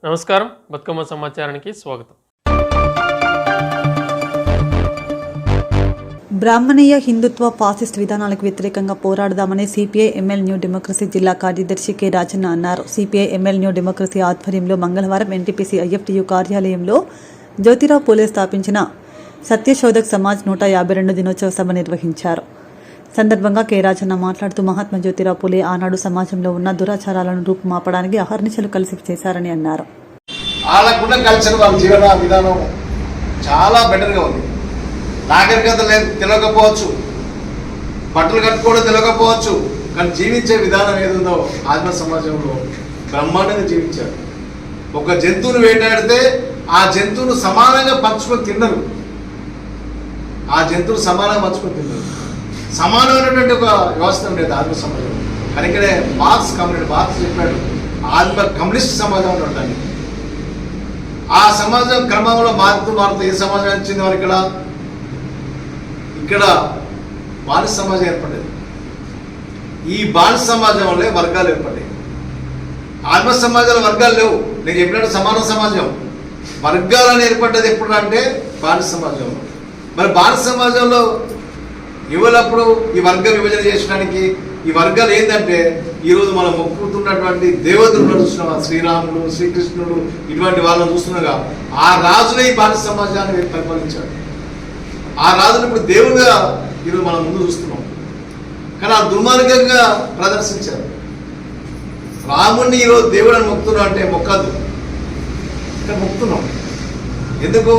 నమస్కారం. బతుకమ్మ సమాచారానికి స్వాగతం. బ్రాహ్మణీయ హిందుత్వ ఫాసిస్ట్ విధానాలకు వ్యతిరేకంగా పోరాడదామని సిపిఐ ఎంఎల్ న్యూ డెమోక్రసీ జిల్లా కార్యదర్శి కె రాజన్న అన్నారు. సిపిఐ ఎంఎల్ న్యూ డెమోక్రసీ ఆధ్వర్యంలో మంగళవారం ఎన్టీపీసీ ఐఎఫ్టీయూ కార్యాలయంలో జ్యోతిరావు పూలే స్థాపించిన సత్యశోధక్ సమాజ్ 152 దినోత్సవ సభ నిర్వహించారు. సందర్భంగా కె రాజన్న మాట్లాడుతూ మహాత్మా జ్యోతిరావు పూలే ఆనాడు సమాజంలో ఉన్న దురాచారాలను రూపుమాపడానికి అహర్నిశలు కలిసి చేశారని అన్నారు. వాళ్ళకున్న కల్చర్ వాళ్ళ జీవన విధానం చాలా బెటర్గా ఉంది. నాగరికత లేదు తెలియకపోవచ్చు, బట్టలు కట్టుకోవడం తెలియకపోవచ్చు, కానీ జీవించే విధానం ఏదుందో ఆత్మ సమాజంలో బ్రహ్మాండంగా జీవించారు. ఒక జంతువును వేటాడితే ఆ జంతువును సమానంగా పంచుకొని తిన్నారు. సమానమైనటువంటి ఒక వ్యవస్థ ఉండేది ఆత్మ సమాజం. కనుకనే మార్క్స్ చెప్పాడు, ఆత్మ కమ్యూనిస్ట్ సమాజం అని ఉంటుంది. ఆ సమాజం క్రమంలో మారుతూ ఏ సమాజం వచ్చింది వారు ఇక్కడ బానిస సమాజం ఏర్పడేది. ఈ బానిస సమాజం వల్లే వర్గాలు ఏర్పడ్డాయి. ఆత్మ సమాజంలో వర్గాలు లేవు. నేను చెప్పినట్టు సమాన సమాజం వర్గాలను ఏర్పడ్డది ఎప్పుడు అంటే బానిస సమాజంలో. మరి బానిస సమాజంలో ఇవ్వనప్పుడు ఈ వర్గ విభజన చేసడానికి ఈ వర్గాలు ఏంటంటే ఈరోజు మనం మొక్కుతున్నటువంటి దేవతలను చూస్తున్నాం, శ్రీరాముడు, శ్రీకృష్ణుడు, ఇటువంటి వాళ్ళని చూస్తున్నాగా ఆ రాజులే ఈ బానిస సమాజాన్ని పరిపాలించాడు. ఆ రాజులు ఇప్పుడు దేవుడుగా ఈరోజు మనం ముందు చూస్తున్నాం. కానీ ఆ దుర్మార్గంగా ప్రదర్శించారు. రాముడిని ఈరోజు దేవుడు అని మొక్కుతున్నాం అంటే మొక్కద్దు, ఇక్కడ మొక్కుతున్నాం. ఎందుకు?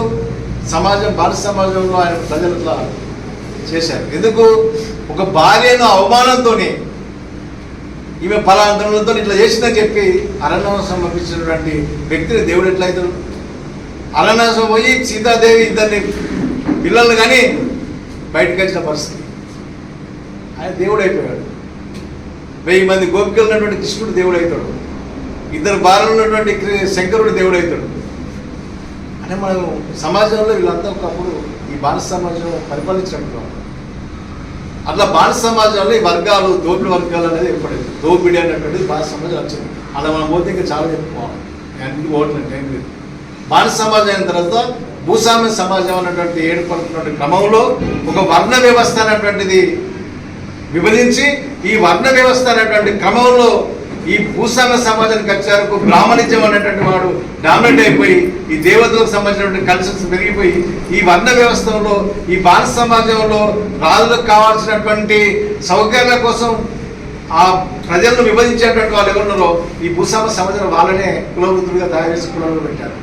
సమాజం బానిస సమాజంలో ఆయన ప్రజలట్లా చేశారు. ఎందుకు? ఒక భార్యను అవమానంతో ఈమె ఫలాంతరంతో ఇట్లా చేసిందని చెప్పి అరణ్యవాసం పంపించినటువంటి వ్యక్తిని దేవుడు ఎట్లా అవుతాడు? అరణ్యవాసం పోయి సీతాదేవి ఇద్దరిని పిల్లల్ని కానీ బయటకు వచ్చిన పరిస్థితి. ఆయన దేవుడు అయిపోయాడు. 1000 మంది గోపికలు ఉన్నటువంటి కృష్ణుడు దేవుడు అవుతాడు. 2 భార్యలు ఉన్నటువంటి శంకరుడు దేవుడు అవుతాడు. అంటే మనం సమాజంలో వీళ్ళంతా ఒకప్పుడు ఈ బానిస సమాజం పరిపాలించినట్టు. అట్లా బానిస సమాజంలో ఈ వర్గాలు, దోపిడి వర్గాలు అనేది ఏర్పడేది. దోపిడి అనేటువంటిది బానిస సమాజం వచ్చింది. అలా మనం పోతే ఇంకా చాలా చెప్పుకోవాలి, ఇంటికి పోవట్లేదు, టైం లేదు. బానిస సమాజం అయిన తర్వాత భూస్వామ్య సమాజం అన్నటువంటి ఏర్పడుతున్నటువంటి క్రమంలో ఒక వర్ణ వ్యవస్థ అనేటువంటిది విభజించి ఈ వర్ణ వ్యవస్థ అనేటువంటి క్రమంలో ఈ భూస్వామ్య సమాజానికి వచ్చారు. బ్రాహ్మణిజం అనేటువంటి వాడు డామినేట్ అయిపోయి ఈ దేవతలకు సంబంధించినటువంటి కల్చర్స్ పెరిగిపోయి ఈ వర్ణ వ్యవస్థలో ఈ బానిస సమాజంలో రాజులకు కావాల్సినటువంటి సౌకర్యాల కోసం ఆ ప్రజలను విభజించేటువంటి వాళ్ళు ఎవరున్నారో ఈ భూస్వామ్య సమాజంలో వాళ్ళనే కులవృత్తులుగా తయారు చేసి కులంలో పెట్టారు.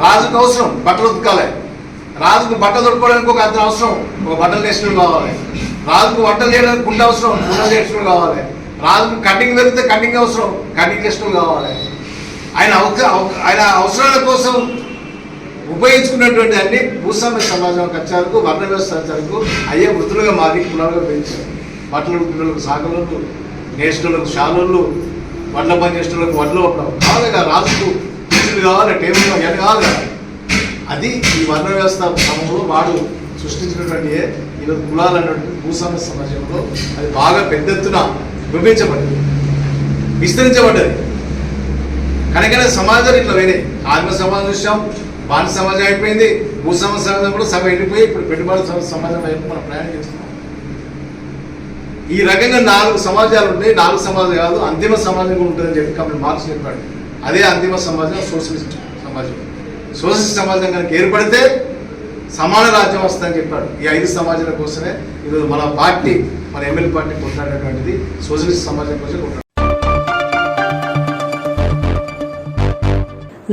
రాజుకు అవసరం బట్టలు ఉతకాలి, రాజుకు బట్టలు దొరుకోవడానికి ఒక అతను అవసరం, ఒక బట్టలు నేషనల్ కావాలి. రాజుకు వంటలు చేయడానికి కుండ అవసరం, కుండ నేషనల్ కావాలి. రాజుకు కటింగ్ దొరికితే కటింగ్ అవసరం, కటింగ్ నేషనల్ కావాలి. ఆయన అవసరాల కోసం ఉపయోగించుకున్నటువంటి అన్ని భూస్వామ్య సమాజంకి వచ్చేందుకు వర్ణ వ్యవస్థ వచ్చేందుకు అయ్యే వృత్తులుగా మారి కులాలుగా పెంచారు. బట్టలు ఉద్యోగులకు సాగులకు, నేషనల్కు షాలుళ్ళు, వడ్ల పని చేసేటోళ్ళకు వడ్లు కావాలి కదా, రాజుకు కుర్చీలు కావాలి, టేబుల్ ఇవన్నీ కావాలి కదా. అది ఈ వర్ణ వ్యవస్థ క్రమంలో వాడు సృష్టించినటువంటి ఈరోజు కులాలు అన్నటువంటి భూస్వామ్య సమాజంలో అది బాగా పెద్ద ఎత్తున విభజించబడ్డది, విస్తరించబడ్డది. కనుకనే సమాజాలు ఇట్లా పోయినాయి. ఆత్మ సమాజం చూసాం, బానిస సమాజం అయిపోయింది, భూస్వామ్య సమాజం కూడా సభ వెళ్ళిపోయి ఇప్పుడు పెట్టుబడి సమాజం వైపు మనం ప్రయాణం చేస్తున్నాం. ఈ రకంగా 4 సమాజాలు ఉంటాయి. 4 సమాజాలు కాదు, అంతిమ సమాజం కూడా ఉంటుందని చెప్పి కంప్లీట్ మార్క్స్ చెప్పాడు. అదే అంతిమ సమాజం సోషలిస్ట్ సమాజం. సోషలిస్ట్ సమాజం కనుక ఏర్పడితే సమాన రాజ్యం వస్తుందని చెప్పాడు. ఈ 5 సమాజాల కోసమే ఈరోజు మన పార్టీ, మన ఎమ్మెల్యే పార్టీ కొట్లాడేటువంటిది సోషలిస్ట్ సమాజం కోసం కొట్లాడు.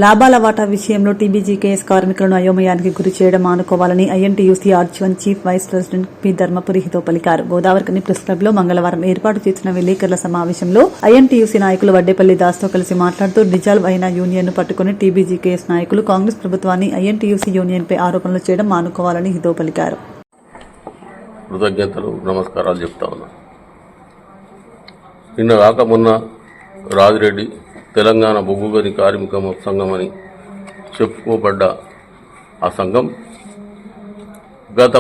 లాభాల వాటా విషయంలో టీబీజీకేఎస్ కార్మికులను అయోమయానికి గురి చేయడం మానుకోవాలని ఐఎన్టీయూసీ ఆర్చ్1 chief vice president P Dharmapuri హితో పలికారు. గోదావరికని ప్రెస్ క్లబ్ లో మంగళవారం ఏర్పాటు చేసిన విలేకరుల సమావేశంలో ఐఎన్టీయూసీ నాయకులు వడ్డేపల్లి దాస్తో కలిసి మాట్లాడుతూ డిజాల్వ్ అయిన యూనియన్ ను పట్టుకుని టీబీజీకేఎస్ నాయకులు కాంగ్రెస్ ప్రభుత్వాన్ని ఐఎన్టీయూసీ యూనియన్ పై ఆరోపణలు చేయడం మానుకోవాలని హితో పలికారు. కృతజ్ఞతలు, నమస్కారాలు చెప్తా ఉన్నా. నిన్న కాక మొన్న రాజిరెడ్డి తెలంగాణ బొగ్గుగని కార్మిక సంఘం అని చెప్పుకోబడ్డ ఆ సంఘం గత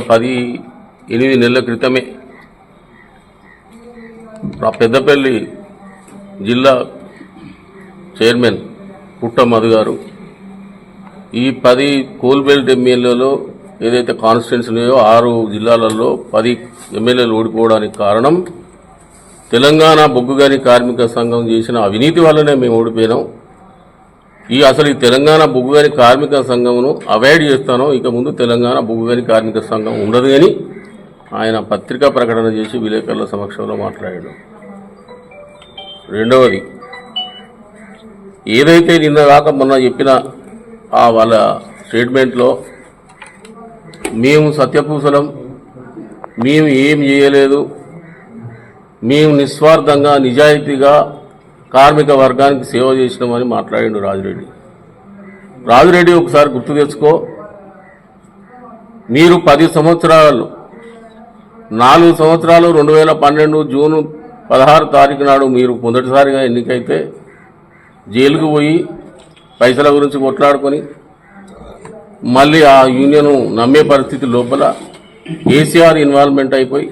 8 నెలల క్రితమే పెద్దపల్లి జిల్లా చైర్మన్ పుట్ట మధు గారు ఈ 10 కోల్బెల్ట్ ఎమ్మెల్యేలలో ఏదైతే కాన్స్టిట్యున్సీ ఉన్నాయో 6 జిల్లాలలో 10 ఎమ్మెల్యేలు ఓడిపోవడానికి కారణం తెలంగాణ బొగ్గుగని కార్మిక సంఘం చేసిన అవినీతి వల్లనే మేము ఓడిపోయినాం. అసలు ఈ తెలంగాణ బొగ్గుగని కార్మిక సంఘంను అవాయిడ్ చేస్తాను, ఇక ముందు తెలంగాణ బొగ్గుగని కార్మిక సంఘం ఉండదు అని ఆయన పత్రికా ప్రకటన చేసి విలేకరుల సమక్షంలో మాట్లాడాడు. రెండవది, ఏదైతే నిన్న కాక మొన్న చెప్పిన వాళ్ళ స్టేట్మెంట్లో మేము సత్యపూసలం, మేము ఏం చేయలేదు, మేము నిస్వార్థంగా నిజాయితీగా కార్మిక వర్గానికి సేవ చేసినామని మాట్లాడిండు రాజిరెడ్డి. ఒకసారి గుర్తు తెచ్చుకో, మీరు 10 సంవత్సరాలు 4 సంవత్సరాలు 2012 జూన్ 16 తారీఖు నాడు మీరు మొదటిసారిగా ఎన్నికైతే జైలుకు పోయి పైసల గురించి కొట్లాడుకొని మళ్ళీ ఆ యూనియన్ నమ్మే పరిస్థితి లోపల కేసీఆర్ ఇన్వాల్వ్మెంట్ అయిపోయి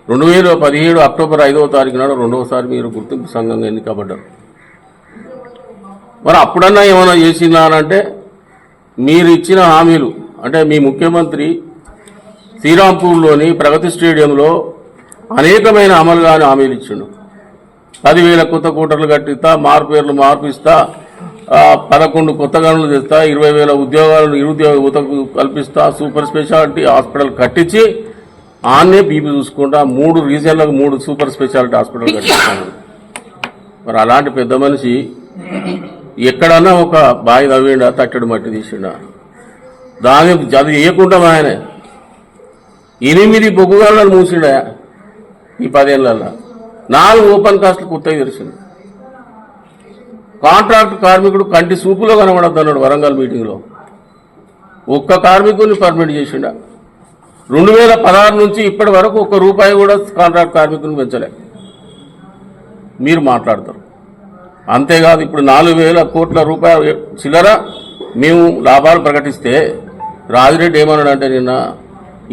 2017 అక్టోబర్ 5వ తారీఖు నాడు రెండవసారి మీరు గుర్తింపు సంఘంగా ఎన్నికబడ్డారు. మరి అప్పుడన్నా ఏమైనా చేసినారంటే మీరు ఇచ్చిన హామీలు, అంటే మీ ముఖ్యమంత్రి శ్రీరాంపూర్లోని ప్రగతి స్టేడియంలో అనేకమైన అమలు కాని హామీలు ఇచ్చిండు. 10,000 కొత్త కోటర్లు కట్టిస్తా, మార్పేర్లు మార్పిస్తా, 11 కొత్త గనులు తెస్తా, 20,000 ఉద్యోగాలను నిరుద్యోగ యువతకు కల్పిస్తా, సూపర్ స్పెషాలిటీ హాస్పిటల్ కట్టించి ఆన్నే బీపీ చూసుకుంటా 3 రీజియన్లకు 3 సూపర్ స్పెషాలిటీ హాస్పిటల్ కట్టిస్తాను. మరి అలాంటి పెద్ద మనిషి ఎక్కడన్నా ఒక బావి తవ్విండా, తట్టడు మట్టి తీసిండా? దాని అది చేయకుండా ఆయన 8 బొగ్గుగాళ్ళను మూసిండా ఈ 10 ఏళ్లలో. 4 ఓపెన్ కాస్ట్లు కొత్తగా తెరిచింది. కాంట్రాక్ట్ కార్మికుడు కంటి సూపులో కనబడద్దు అన్నాడు వరంగల్ మీటింగ్లో. ఒక్క కార్మికుడిని పర్మిట్ చేసిండా? 2016 నుంచి ఇప్పటి వరకు ₹1 కూడా కాంట్రాక్ట్ కార్మికులను పెంచలే. మీరు మాట్లాడతారు. అంతేకాదు, ఇప్పుడు 4,000 కోట్ల రూపాయల చిల్లర మేము లాభాలు ప్రకటిస్తే రాజిరెడ్డి ఏమన్నాడంటే నిన్న,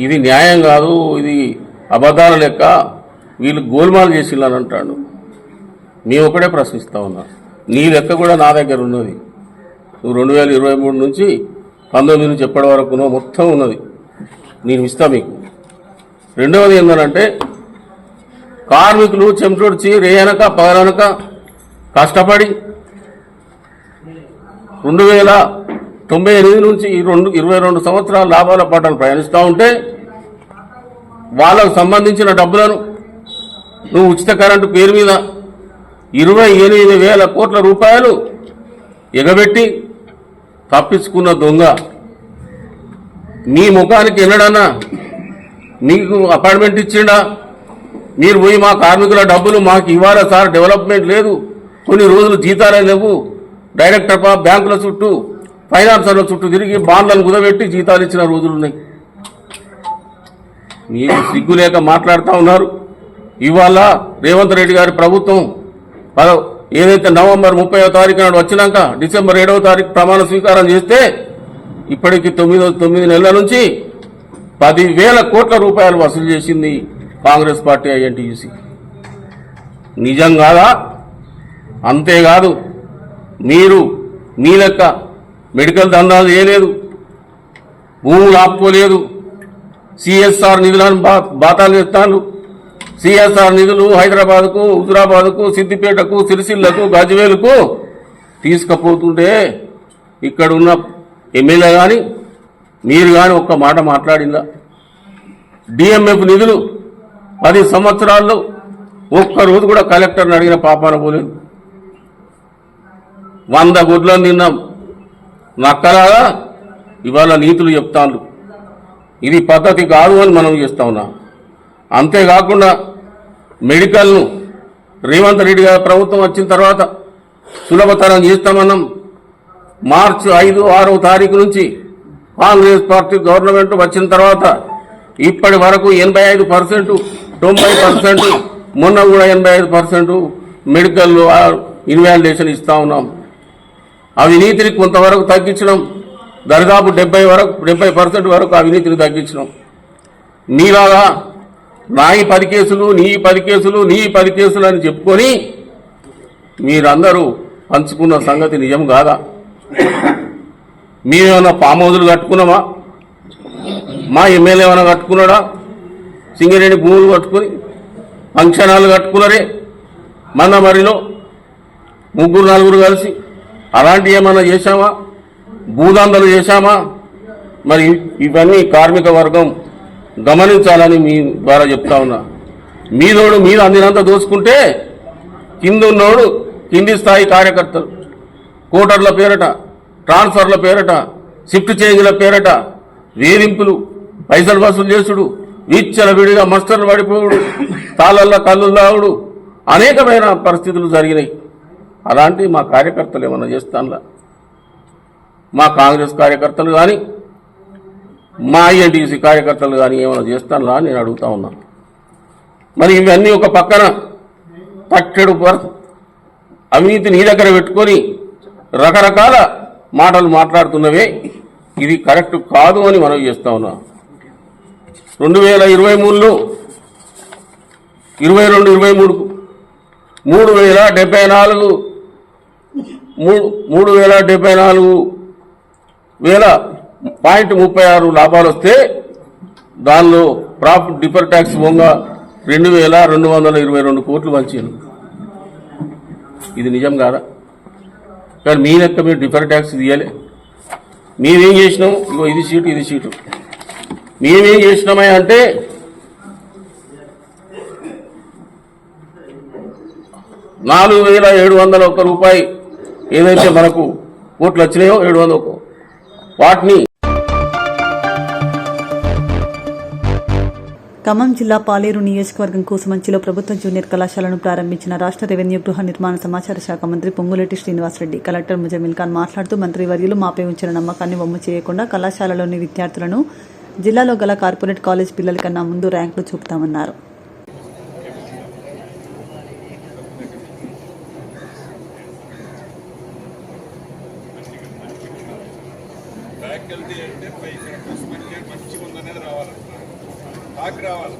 ఇది న్యాయం కాదు, ఇది అబద్ధాల లెక్క, వీళ్ళు గోల్మాలు చేసిల్లని అంటాడు. మేము ఒకటే ప్రశ్నిస్తా ఉన్నా, నీ లెక్క కూడా నా దగ్గర ఉన్నది. నువ్వు 2023 నుంచి 19 నుంచి ఎప్పటి వరకునో మొత్తం ఉన్నది, నేను ఇస్తా మీకు. రెండవది ఏంటంటే, కార్మికులు చెమటొడిచి రేయనక పగలనక కష్టపడి 2098 నుంచి 22 సంవత్సరాల లాభాల పాటలు ప్రయాణిస్తూ ఉంటే వాళ్ళకు సంబంధించిన డబ్బులను నువ్వు ఉచిత కరెంటు పేరు మీద 28,000 కోట్ల రూపాయలు ఎగబెట్టి తప్పించుకున్న దొంగ. మీ ముఖానికి ఎన్నడన్నా మీకు అపాయింట్మెంట్ ఇచ్చిండా? మీరు పోయి మా కార్మికుల డబ్బులు మాకు ఇవ్వాలా సార్, డెవలప్మెంట్ లేదు, కొన్ని రోజులు జీతాలే లేవు, డైరెక్టర్ బ్యాంకుల చుట్టూ ఫైనాన్సర్ల చుట్టూ తిరిగి బాండ్లను కుదబెట్టి జీతాలు ఇచ్చిన రోజులున్నాయి. మీరు సిగ్గు లేక మాట్లాడుతూ ఉన్నారు. ఇవాళ రేవంత్ రెడ్డి గారి ప్రభుత్వం ఏదైతే నవంబర్ 30వ తారీఖు నాడు వచ్చినాక డిసెంబర్ 7వ తారీఖు ప్రమాణ స్వీకారం చేస్తే ఇప్పటికి 9 నెలల నుంచి 10,000 కోట్ల రూపాయలు వసూలు చేసింది కాంగ్రెస్ పార్టీ ఐఎన్టీయూసీ. నిజం కాదా? అంతేకాదు, మీరు మీ లెక్క మెడికల్ దందాలు చేయలేదు, భూములు ఆపుకోలేదు, సిఎస్ఆర్ నిధులను బాతాలు చేస్తాను. సిఎస్ఆర్ నిధులు హైదరాబాద్కు, హుజురాబాద్కు, సిద్దిపేటకు, సిరిసిల్లకు, గజ్వేలుకు తీసుకుపోతుంటే ఇక్కడ ఉన్న ఎమ్మెల్యే కానీ మీరు కానీ ఒక్క మాట మాట్లాడిందా? డిఎంఎఫ్ నిధులు 10 సంవత్సరాల్లో ఒక్కరోజు కూడా కలెక్టర్ని అడిగిన పాపాన పోలేదు. 100 గుడ్లను తిన్నాం నక్కలాగా ఇవాళ నీతులు చెప్తాను. ఇది పద్ధతి కాదు అని మనం చేస్తా ఉన్నాం. అంతేకాకుండా మెడికల్ను రేవంత్ రెడ్డి గారి ప్రభుత్వం వచ్చిన తర్వాత సులభతరం చేస్తామన్నాం. మార్చి 5, 6వ తారీఖు నుంచి కాంగ్రెస్ పార్టీ గవర్నమెంట్ వచ్చిన తర్వాత ఇప్పటి వరకు 85%, 90%, మొన్న కూడా 85% మెడికల్లో ఇన్వాలిడేషన్ ఇస్తా ఉన్నాం. అవినీతిని కొంతవరకు తగ్గించడం, దరిదాపు 70% వరకు అవినీతిని తగ్గించడం. మీలాగా నా 10 కేసులు, నీ 10 కేసులు, నీ 10 కేసులు అని చెప్పుకొని మీరందరూ పంచుకున్న సంగతి నిజం కాదా? మేమేమైనా ఫామ్ హౌజులు కట్టుకున్నామా? మా ఎమ్మెల్యే ఏమైనా కట్టుకున్నాడా? సింగరేణి భూములు కట్టుకుని ఫంక్షన్ హాల్ కట్టుకున్నారే మన్నమరిలో ముగ్గురు నలుగురు కలిసి. అలాంటి ఏమన్నా చేశామా? భూదందలు చేశామా? మరి ఇవన్నీ కార్మిక వర్గం గమనించాలని మీ ద్వారా చెప్తా ఉన్నా. మీదోడు మీద అందినంత దోసుకుంటే కింద ఉన్నోడు కింది స్థాయి కార్యకర్తలు కోటర్ల పేరట, ట్రాన్స్ఫర్ల పేరట, షిఫ్ట్ చేంజ్ల పేరట వేధింపులు, పైసలు వసూలు చేసుడు, విచ్చల విడిగా మస్టర్లు పడిపోవుడు, తాళల్లో కళ్ళు తావుడు, అనేకమైన పరిస్థితులు జరిగినాయి. అలాంటి మా కార్యకర్తలు ఏమన్నా చేస్తానులా? మా కాంగ్రెస్ కార్యకర్తలు కానీ మా ఐఎన్టీసీ కార్యకర్తలు కానీ ఏమైనా చేస్తానులా నేను అడుగుతా ఉన్నా. మరి ఇవన్నీ ఒక పక్కన తట్టెడు అవినీతి నీ దగ్గర పెట్టుకొని రకరకాల మాటలు మాట్లాడుతున్నవే, ఇది కరెక్ట్ కాదు అని మనం చేస్తా ఉన్నాం. 2023లో 22-23 3,74,000.36 లాభాలు వస్తే దానిలో ప్రాఫిట్ డిఫర్ ట్యాక్స్ పోగా 2,222 కోట్లు వంచారు. ఇది నిజం కాదా? కానీ మీ లెక్క మీరు డిఫర్ ట్యాక్స్ తీయలే. మేమేం చేసినాం? ఇగో ఇది సీటు. మేమేం చేసినామే అంటే ₹4,701 ఏదైతే మనకు కోట్లు వచ్చినాయో 700 వాటిని ఖమ్మం జిల్లా పాలేరు నియోజకవర్గం కూసుమంచిలో ప్రభుత్వ జూనియర్ కళాశాలను ప్రారంభించిన రాష్ట్ర రెవెన్యూ గృహ నిర్మాణ సమాచార శాఖ మంత్రి పొంగులేటి శ్రీనివాసరెడ్డి. కలెక్టర్ ముజమిల్ ఖాన్ మాట్లాడుతూ మంత్రివర్యులు మాపై ఉంచిన నమ్మకాన్ని వమ్ము చేయకుండా కళాశాలలోని విద్యార్థులను జిల్లాలో గల కార్పొరేట్ కాలేజ్ పిల్లల కన్నా ముందు ర్యాంకులు చూపుతామన్నారు. రావాలి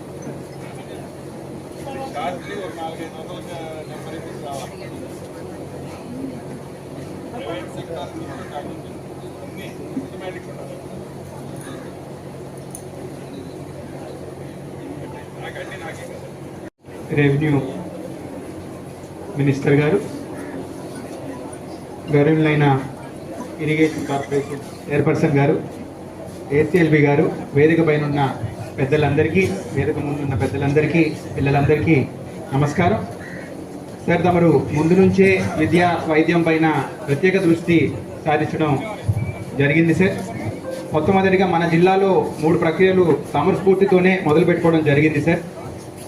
షార్ట్లీ ఒక 400-500 నెంబర్ రావాలి. ప్రైవేట్ సెక్టార్ అన్ని సిస్టమేటిక్ ఉండాలి. రెవెన్యూ మినిస్టర్ గారు, గౌరవనీయులైన ఇరిగేషన్ కార్పొరేషన్ చైర్పర్సన్ గారు, ఏసీఎల్బీ గారు, వేదిక పైన ఉన్న పెద్దలందరికీ, వేదిక ముందున్న పెద్దలందరికీ, పిల్లలందరికీ నమస్కారం. సార్, తమరు ముందు నుంచే విద్యా వైద్యం పైన ప్రత్యేక దృష్టి సారించడం జరిగింది సార్. మొట్టమొదటిగా మన జిల్లాలో 3 ప్రక్రియలు తమరు స్ఫూర్తితోనే మొదలు పెట్టుకోవడం జరిగింది సార్.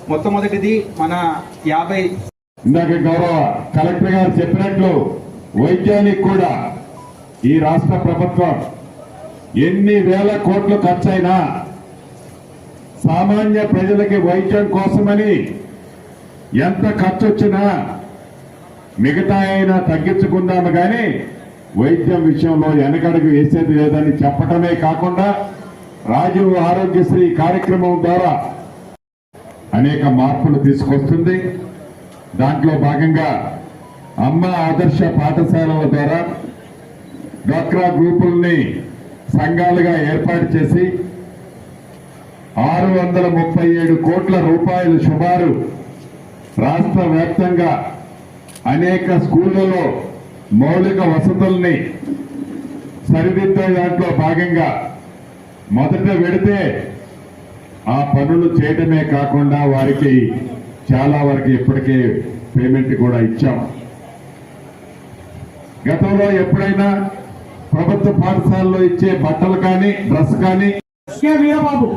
మొట్టమొదటిది మన 50 ఇందాక గౌరవ కలెక్టర్ గారు చెప్పినట్లు వైద్యానికి కూడా ఈ రాష్ట్ర ప్రభుత్వం ఎన్ని వేల కోట్లు ఖర్చైనా సామాన్య ప్రజలకి వైద్యం కోసమని ఎంత ఖర్చు వచ్చినా మిగతా అయినా తగ్గించుకుందాము కానీ వైద్యం విషయంలో వెనకడుగు వేసేది లేదని చెప్పడమే కాకుండా రాజీవ్ ఆరోగ్యశ్రీ కార్యక్రమం ద్వారా అనేక మార్పులు తీసుకొస్తుంది. దాంట్లో భాగంగా అమ్మ ఆదర్శ పాఠశాలల ద్వారా డ్వాక్రా గ్రూపుల్ని సంఘాలుగా ఏర్పాటు చేసి 637 కోట్ల రూపాయలు సుమారు రాష్ట్ర వ్యాప్తంగా అనేక స్కూళ్లలో మౌలిక వసతుల్ని సరిదిద్దే దాంట్లో భాగంగా మొదట వెడితే ఆ పనులు చేయడమే కాకుండా వారికి చాలా వరకు ఇప్పటికే పేమెంట్ కూడా ఇచ్చాం. గతంలో ఎప్పుడైనా ప్రభుత్వ పాఠశాలలో ఇచ్చే బట్టలు కానీ డ్రెస్ కానీ Veerababu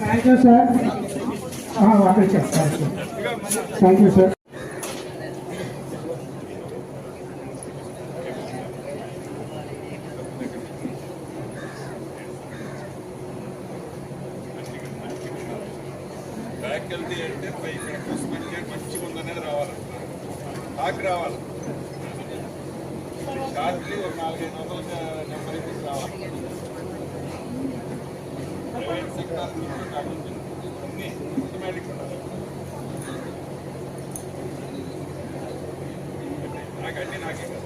thank you sir. Thank you sir. Faculty అంటే మంచిగా ఉందనేది రావాలి, టాక్ రావాలి. షార్ట్లీ ఒక 400-500 నెంబర్ రావాలి. ప్రైవేట్ సెక్టార్ అన్ని సిస్టమేటిక్ ఉండాలి. నాకు అన్ని నాకే కదా.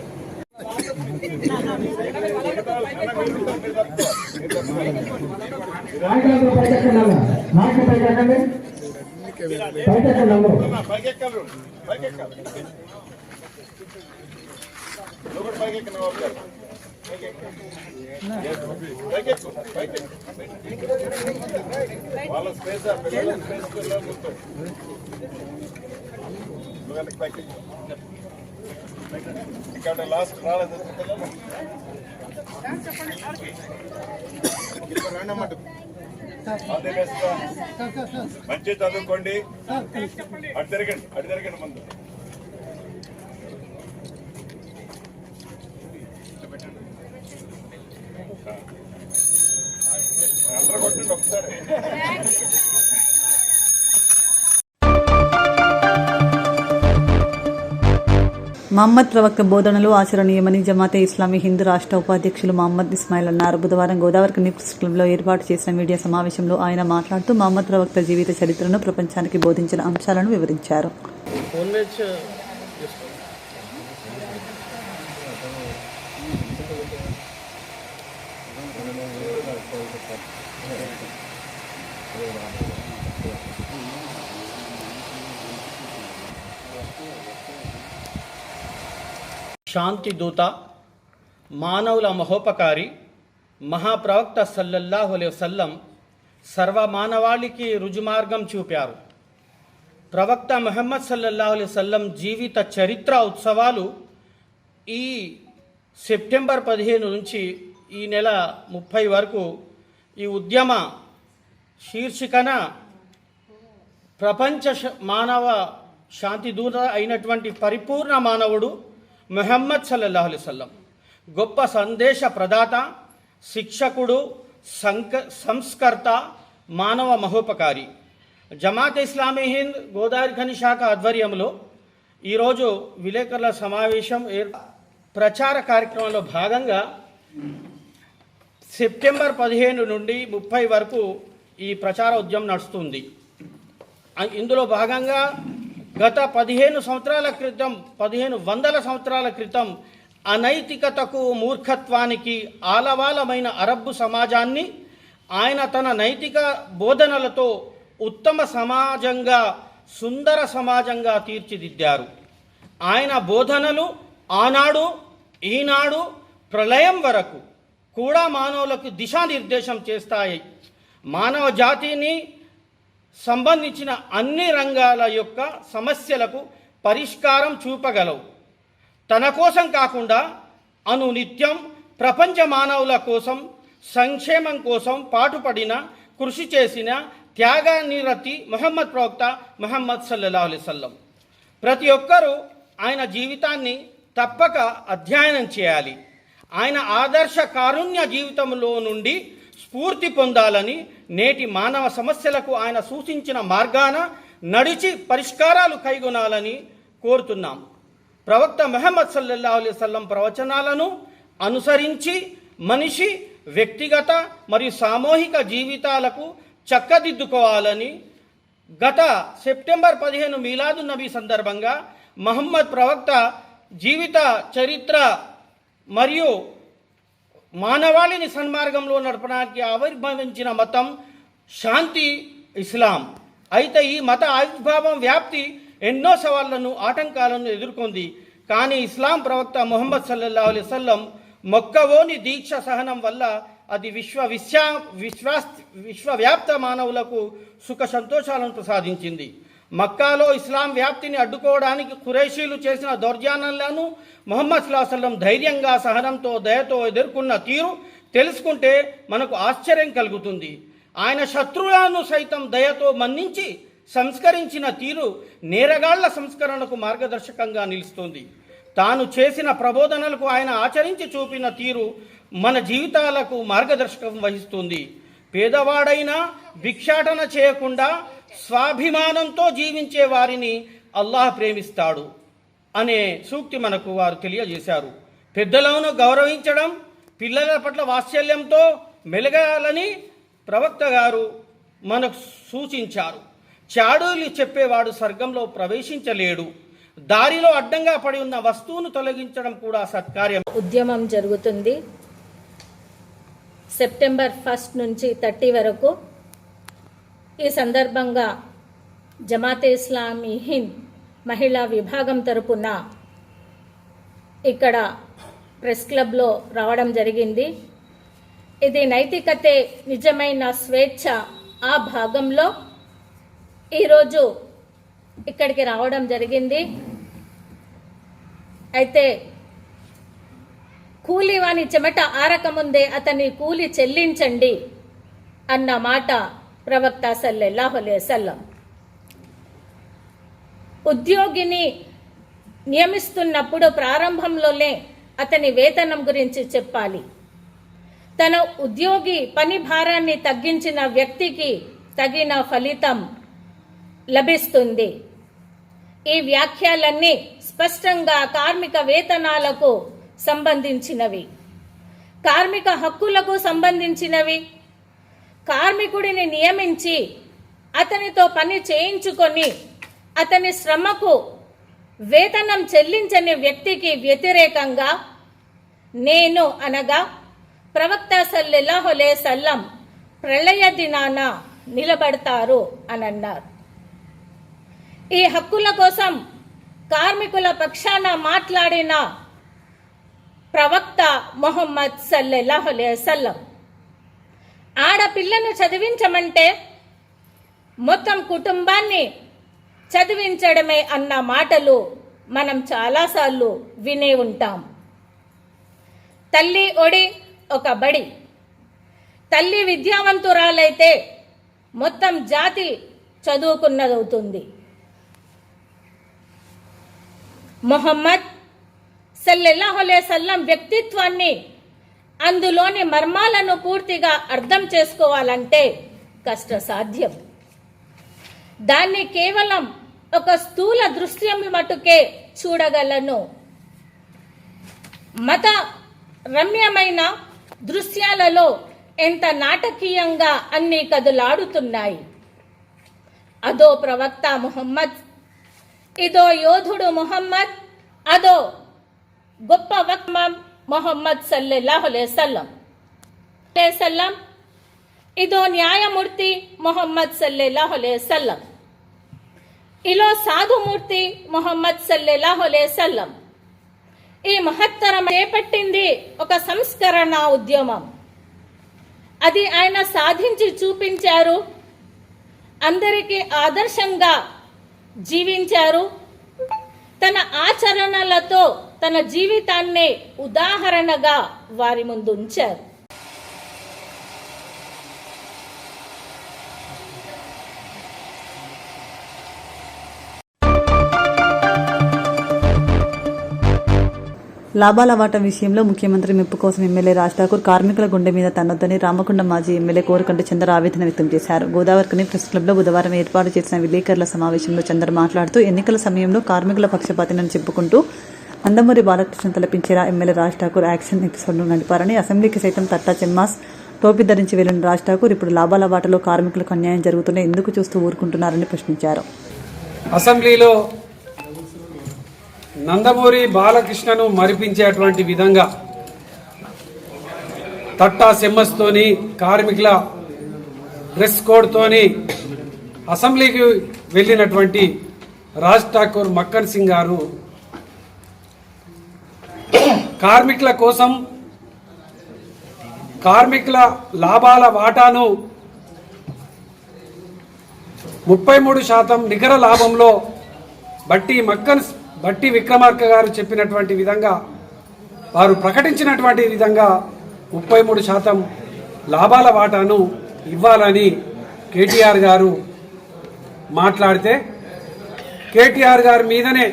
నాయకులందరూ పైకెక్కండి అన్న. నాయకులు పైకెక్కండి. పైకెక్కండి అందరూ. పైకెక్కాలి పైకెక్కాలి నువ్వు కూడా పైకెక్కి నవాబు గారు పైకెక్కు వాళ్ళ స్పేస్ పిల్లల స్పేస్ పిల్లలు మొత్తం నువ్వు వెనక్కి పైకెక్కు ఇక్కడ లాస్ట్ రాలేదు పిల్లలు ఇప్పుడు రండి అన్నమాట అదే బెస్ట్ మంచి చదువుకోండి అటు తిరగండి ముందు అందరూ కొట్టండి ఒకసారి మహమ్మద్ ప్రవక్త బోధనలు ఆచరణీయమని జమాతే ఇస్లామీ హిందూ రాష్ట్ర ఉపాధ్యక్షులు మహమ్మద్ ఇస్మాయిల్ అన్నారు. బుధవారం గోదావరి నిప్స్ క్లబ్లో ఏర్పాటు చేసిన మీడియా సమావేశంలో ఆయన మాట్లాడుతూ మహమ్మద్ ప్రవక్త జీవిత చరిత్రను ప్రపంచానికి బోధించిన అంశాలను వివరించారు. శాంతి దూత, మానవుల మహోపకారి, మహాప్రవక్త సల్లల్లాహు అలైహి వసల్లం సర్వమానవాళికి రుజుమార్గం చూపారు. ప్రవక్త ముహమ్మద్ సల్లల్లాహు అలైహి వసల్లం జీవిత చరిత్ర ఉత్సవాలు ఈ సెప్టెంబర్ 15 నుంచి ఈ నెల 30 వరకు ఈ ఉద్యమ శీర్షికన ప్రపంచ మానవ శాంతి దూత అయినటువంటి పరిపూర్ణ మానవుడు ముహమ్మద్ సల్లల్లాహు అలైహి వసల్లం గొప్ప సందేశ ప్రదాత, శిక్షకుడు, సంస్కర్త, మానవ మహోపకారి. జమాత్ ఇస్లామీ హింద్ గోదావరి ఖని శాఖ ఆధ్వర్యంలో ఈరోజు విలేకరుల సమావేశం ప్రచార కార్యక్రమంలో భాగంగా సెప్టెంబర్ 15 నుండి 30 వరకు ఈ ప్రచార ఉద్యమం నడుస్తుంది. ఇందులో భాగంగా గత 15 వందల సంవత్సరాల క్రితం అనైతికతకు, మూర్ఖత్వానికి ఆలవాలమైన అరబ్బు సమాజాన్ని ఆయన తన నైతిక బోధనలతో ఉత్తమ సమాజంగా, సుందర సమాజంగా తీర్చిదిద్దారు. ఆయన బోధనలు ఆనాడు, ఈనాడు, ప్రళయం వరకు కూడా మానవులకు దిశానిర్దేశం చేస్తాయి. మానవ జాతిని సంబంధించిన అన్ని రంగాల యొక్క సమస్యలకు పరిష్కారం చూపగలవు. తన కోసం కాకుండా అనునిత్యం ప్రపంచ మానవుల కోసం, సంక్షేమం కోసం పాటుపడిన, కృషి చేసిన త్యాగనిరతి ముహమ్మద్ ప్రవక్త ముహమ్మద్ సల్లల్లాహు అలైహి వసల్లం. ప్రతి ఒక్కరూ ఆయన జీవితాన్ని తప్పక అధ్యయనం చేయాలి. ఆయన ఆదర్శ కారుణ్య జీవితంలో నుండి స్ఫూర్తి పొందాలని, నేటి మానవ సమస్యలకు ఆయన సూచించిన మార్గాన నడిచి పరిష్కారాలు కైగొనాలని కోరుతున్నాం. ప్రవక్త ముహమ్మద్ సల్లల్లాహు అలైహి వసల్లం ప్రవచనాలను అనుసరించి మనిషి వ్యక్తిగత మరియు సామూహిక జీవితాలకు చక్కదిద్దుకోవాలని గత సెప్టెంబర్ 15 మీలాదు నబీ సందర్భంగా మహమ్మద్ ప్రవక్త జీవిత చరిత్ర మరియు మానవాళిని సన్మార్గంలో నడపడానికి ఆవిర్భవించిన మతం శాంతి ఇస్లాం. అయితే ఈ మత ఆవిర్భావం వ్యాప్తి ఎన్నో సవాళ్లను, ఆటంకాలను ఎదుర్కొంది. కానీ ఇస్లాం ప్రవక్త ముహమ్మద్ సల్లల్లాహు అలైహి వసల్లం మొక్కవోని దీక్ష సహనం వల్ల అది విశ్వవ్యాప్త మానవులకు సుఖ సంతోషాలను ప్రసాదించింది. మక్కాలో ఇస్లాం వ్యాప్తిని అడ్డుకోవడానికి ఖురైషీలు చేసిన దౌర్జన్యాలను ముహమ్మద్ సల్లల్లాహు అలైహి వసల్లం ధైర్యంగా, సహనంతో, దయతో ఎదుర్కొన్న తీరు తెలుసుకుంటే మనకు ఆశ్చర్యం కలుగుతుంది. ఆయన శత్రువులను సైతం దయతో మన్నించి సంస్కరించిన తీరు నేరగాళ్ల సంస్కరణకు మార్గదర్శకంగా నిలుస్తుంది. తాను చేసిన ప్రబోధనలకు ఆయన ఆచరించి చూపిన తీరు మన జీవితాలకు మార్గదర్శకం వహిస్తుంది. పేదవాడైనా భిక్షాటన చేయకుండా స్వాభిమానంతో జీవించే వారిని అల్లాహ్ ప్రేమిస్తాడు అనే సూక్తి మనకు వారు తెలియజేశారు. పెద్దలను గౌరవించడం, పిల్లల పట్ల వాత్సల్యంతో మెలగాలని ప్రవక్త గారు మనకు సూచించారు. చాడులు చెప్పేవాడు స్వర్గంలో ప్రవేశించలేడు. దారిలో అడ్డంగా పడి ఉన్న వస్తువును తొలగించడం కూడా సత్కార్యం. ఉద్యమం జరుగుతుంది. సెప్టెంబర్ 1 నుంచి 30 వరకు. ఈ సందర్భంగా జమాతే ఇస్లామీ హింద్ మహిళా విభాగం తరపున ఇక్కడ ప్రెస్ క్లబ్లో రావడం జరిగింది. ఇది నైతికతే నిజమైన స్వేచ్ఛ ఆ భాగంలో ఈరోజు ఇక్కడికి రావడం జరిగింది. అయితే కూలివాని చెమట ఆరకముందే అతని కూలి చెల్లించండి అన్న మాట ప్రవక్త సల్లల్లాహు అలైహి వసల్లం. ఉద్యోగిని నియమిస్తున్నప్పుడు ప్రారంభంలోనే అతని వేతనం గురించి చెప్పాలి. తన ఉద్యోగి పని భారాన్ని తగ్గించిన వ్యక్తికి తగిన ఫలితం లభిస్తుంది. ఈ వ్యాఖ్యలన్నీ స్పష్టంగా కార్మిక వేతనాలకు సంబంధించినవి, కార్మిక హక్కులకు సంబంధించినవి. కార్మికుడిని నియమించి అతనితో పని చేయించుకొని అతని శ్రమకు వేతనం చెల్లించని వ్యక్తికి వ్యతిరేకంగా నేను అనగా ప్రవక్త సల్లల్లాహు అలైహి వసల్లం ప్రళయ దినాన నిలబడతారు అని అన్నారు. ఈ హక్కుల కోసం కార్మికుల పక్షాన మాట్లాడిన ప్రవక్త ముహమ్మద్ సల్లల్లాహు అలైహి వసల్లం ఆడపిల్లను చదివించమంటే మొత్తం కుటుంబాన్ని చదివించడమే అన్న మాటలు మనం చాలాసార్లు వినే ఉంటాం. తల్లి ఒడి ఒక బడి. తల్లి విద్యావంతురాలైతే మొత్తం జాతి చదువుకున్నదవుతుంది. ముహమ్మద్ సల్లల్లాహు అలైహి వసల్లం వ్యక్తిత్వాన్ని, అందులోని మర్మాలను పూర్తిగా అర్థం చేసుకోవాలంటే కష్టసాధ్యం. దాన్ని కేవలం ఒక స్థూల దృశ్యం మటుకే చూడగలను. మత రమ్యమైన దృశ్యాలలో ఎంత నాటకీయంగా అన్ని కదులాడుతున్నాయి. అదో ప్రవక్త ముహమ్మద్, ఇదో యోధుడు ముహమ్మద్, అదో గొప్ప వక్త ముహమ్మద్ సల్లల్లాహు అలైహి వసల్లం, ఇదో న్యాయమూర్తి ముహమ్మద్ సల్లల్లాహు అలైహి వసల్లం, ఇలో సాధుమూర్తి ముహమ్మద్ సల్లల్లాహు అలైహి వసల్లం. ఈ మహత్తరం చేపట్టింది ఒక సంస్కరణ ఉద్యమం. అది ఆయన సాధించి చూపించారు. అందరికీ ఆదర్శంగా జీవించారు. తన ఆచరణలతో తన జీవితాన్నే ఉదాహరణగా వారి ముందు ఉంచారు. లాభాల వాటా విషయంలో ముఖ్యమంత్రి మెప్పు కోసం ఎమ్మెల్యే రాజ్ ఠాకూర్ కార్మికుల గుండె మీద తన్నొద్దని రామకొండ మాజీ ఎమ్మెల్యే కోరుకంటి చంద్ర ఆవేదన వ్యక్తం చేశారు. గోదావరికని ప్రెస్ క్లబ్లో బుధవారం ఏర్పాటు చేసిన విలేకరుల సమావేశంలో చంద్ర మాట్లాడుతూ ఎన్నికల సమయంలో కార్మికుల పక్షపాతినని చెప్పుకుంటూ నందమూరి బాలకృష్ణ తలపించేలా ఎమ్మెల్యే రాజ్ ఠాకూర్ యాక్షన్ ఎపిసోడ్ను నడిపారని, అసెంబ్లీకి సైతం తట్టా చెమ్మాస్ టోపీ ధరించి వెళ్లిన రాజ్ ఠాకూర్ ఇప్పుడు లాభాల వాటలో కార్మికులకు అన్యాయం జరుగుతున్నా ఎందుకు చూస్తూ ఊరుకుంటున్నారని ప్రశ్నించారు. అసెంబ్లీలో నందమూరి బాలకృష్ణను మరిపించేటువంటి విధంగా తట్టా సెమ్మస్తోని కార్మికుల డ్రెస్ కోడ్తోని అసెంబ్లీకి వెళ్ళినటువంటి రాజ్ ఠాకూర్ మక్కన్ సింగ్ గారు కార్మికుల కోసం కార్మికుల లాభాల వాటాను 33% నికర లాభంలో బట్టి విక్రమార్క గారు చెప్పినటువంటి విధంగా, వారు ప్రకటించినటువంటి విధంగా 33% లాభాల వాటాను ఇవ్వాలని కేటీఆర్ గారు మాట్లాడితే, కేటీఆర్ గారి మీదనే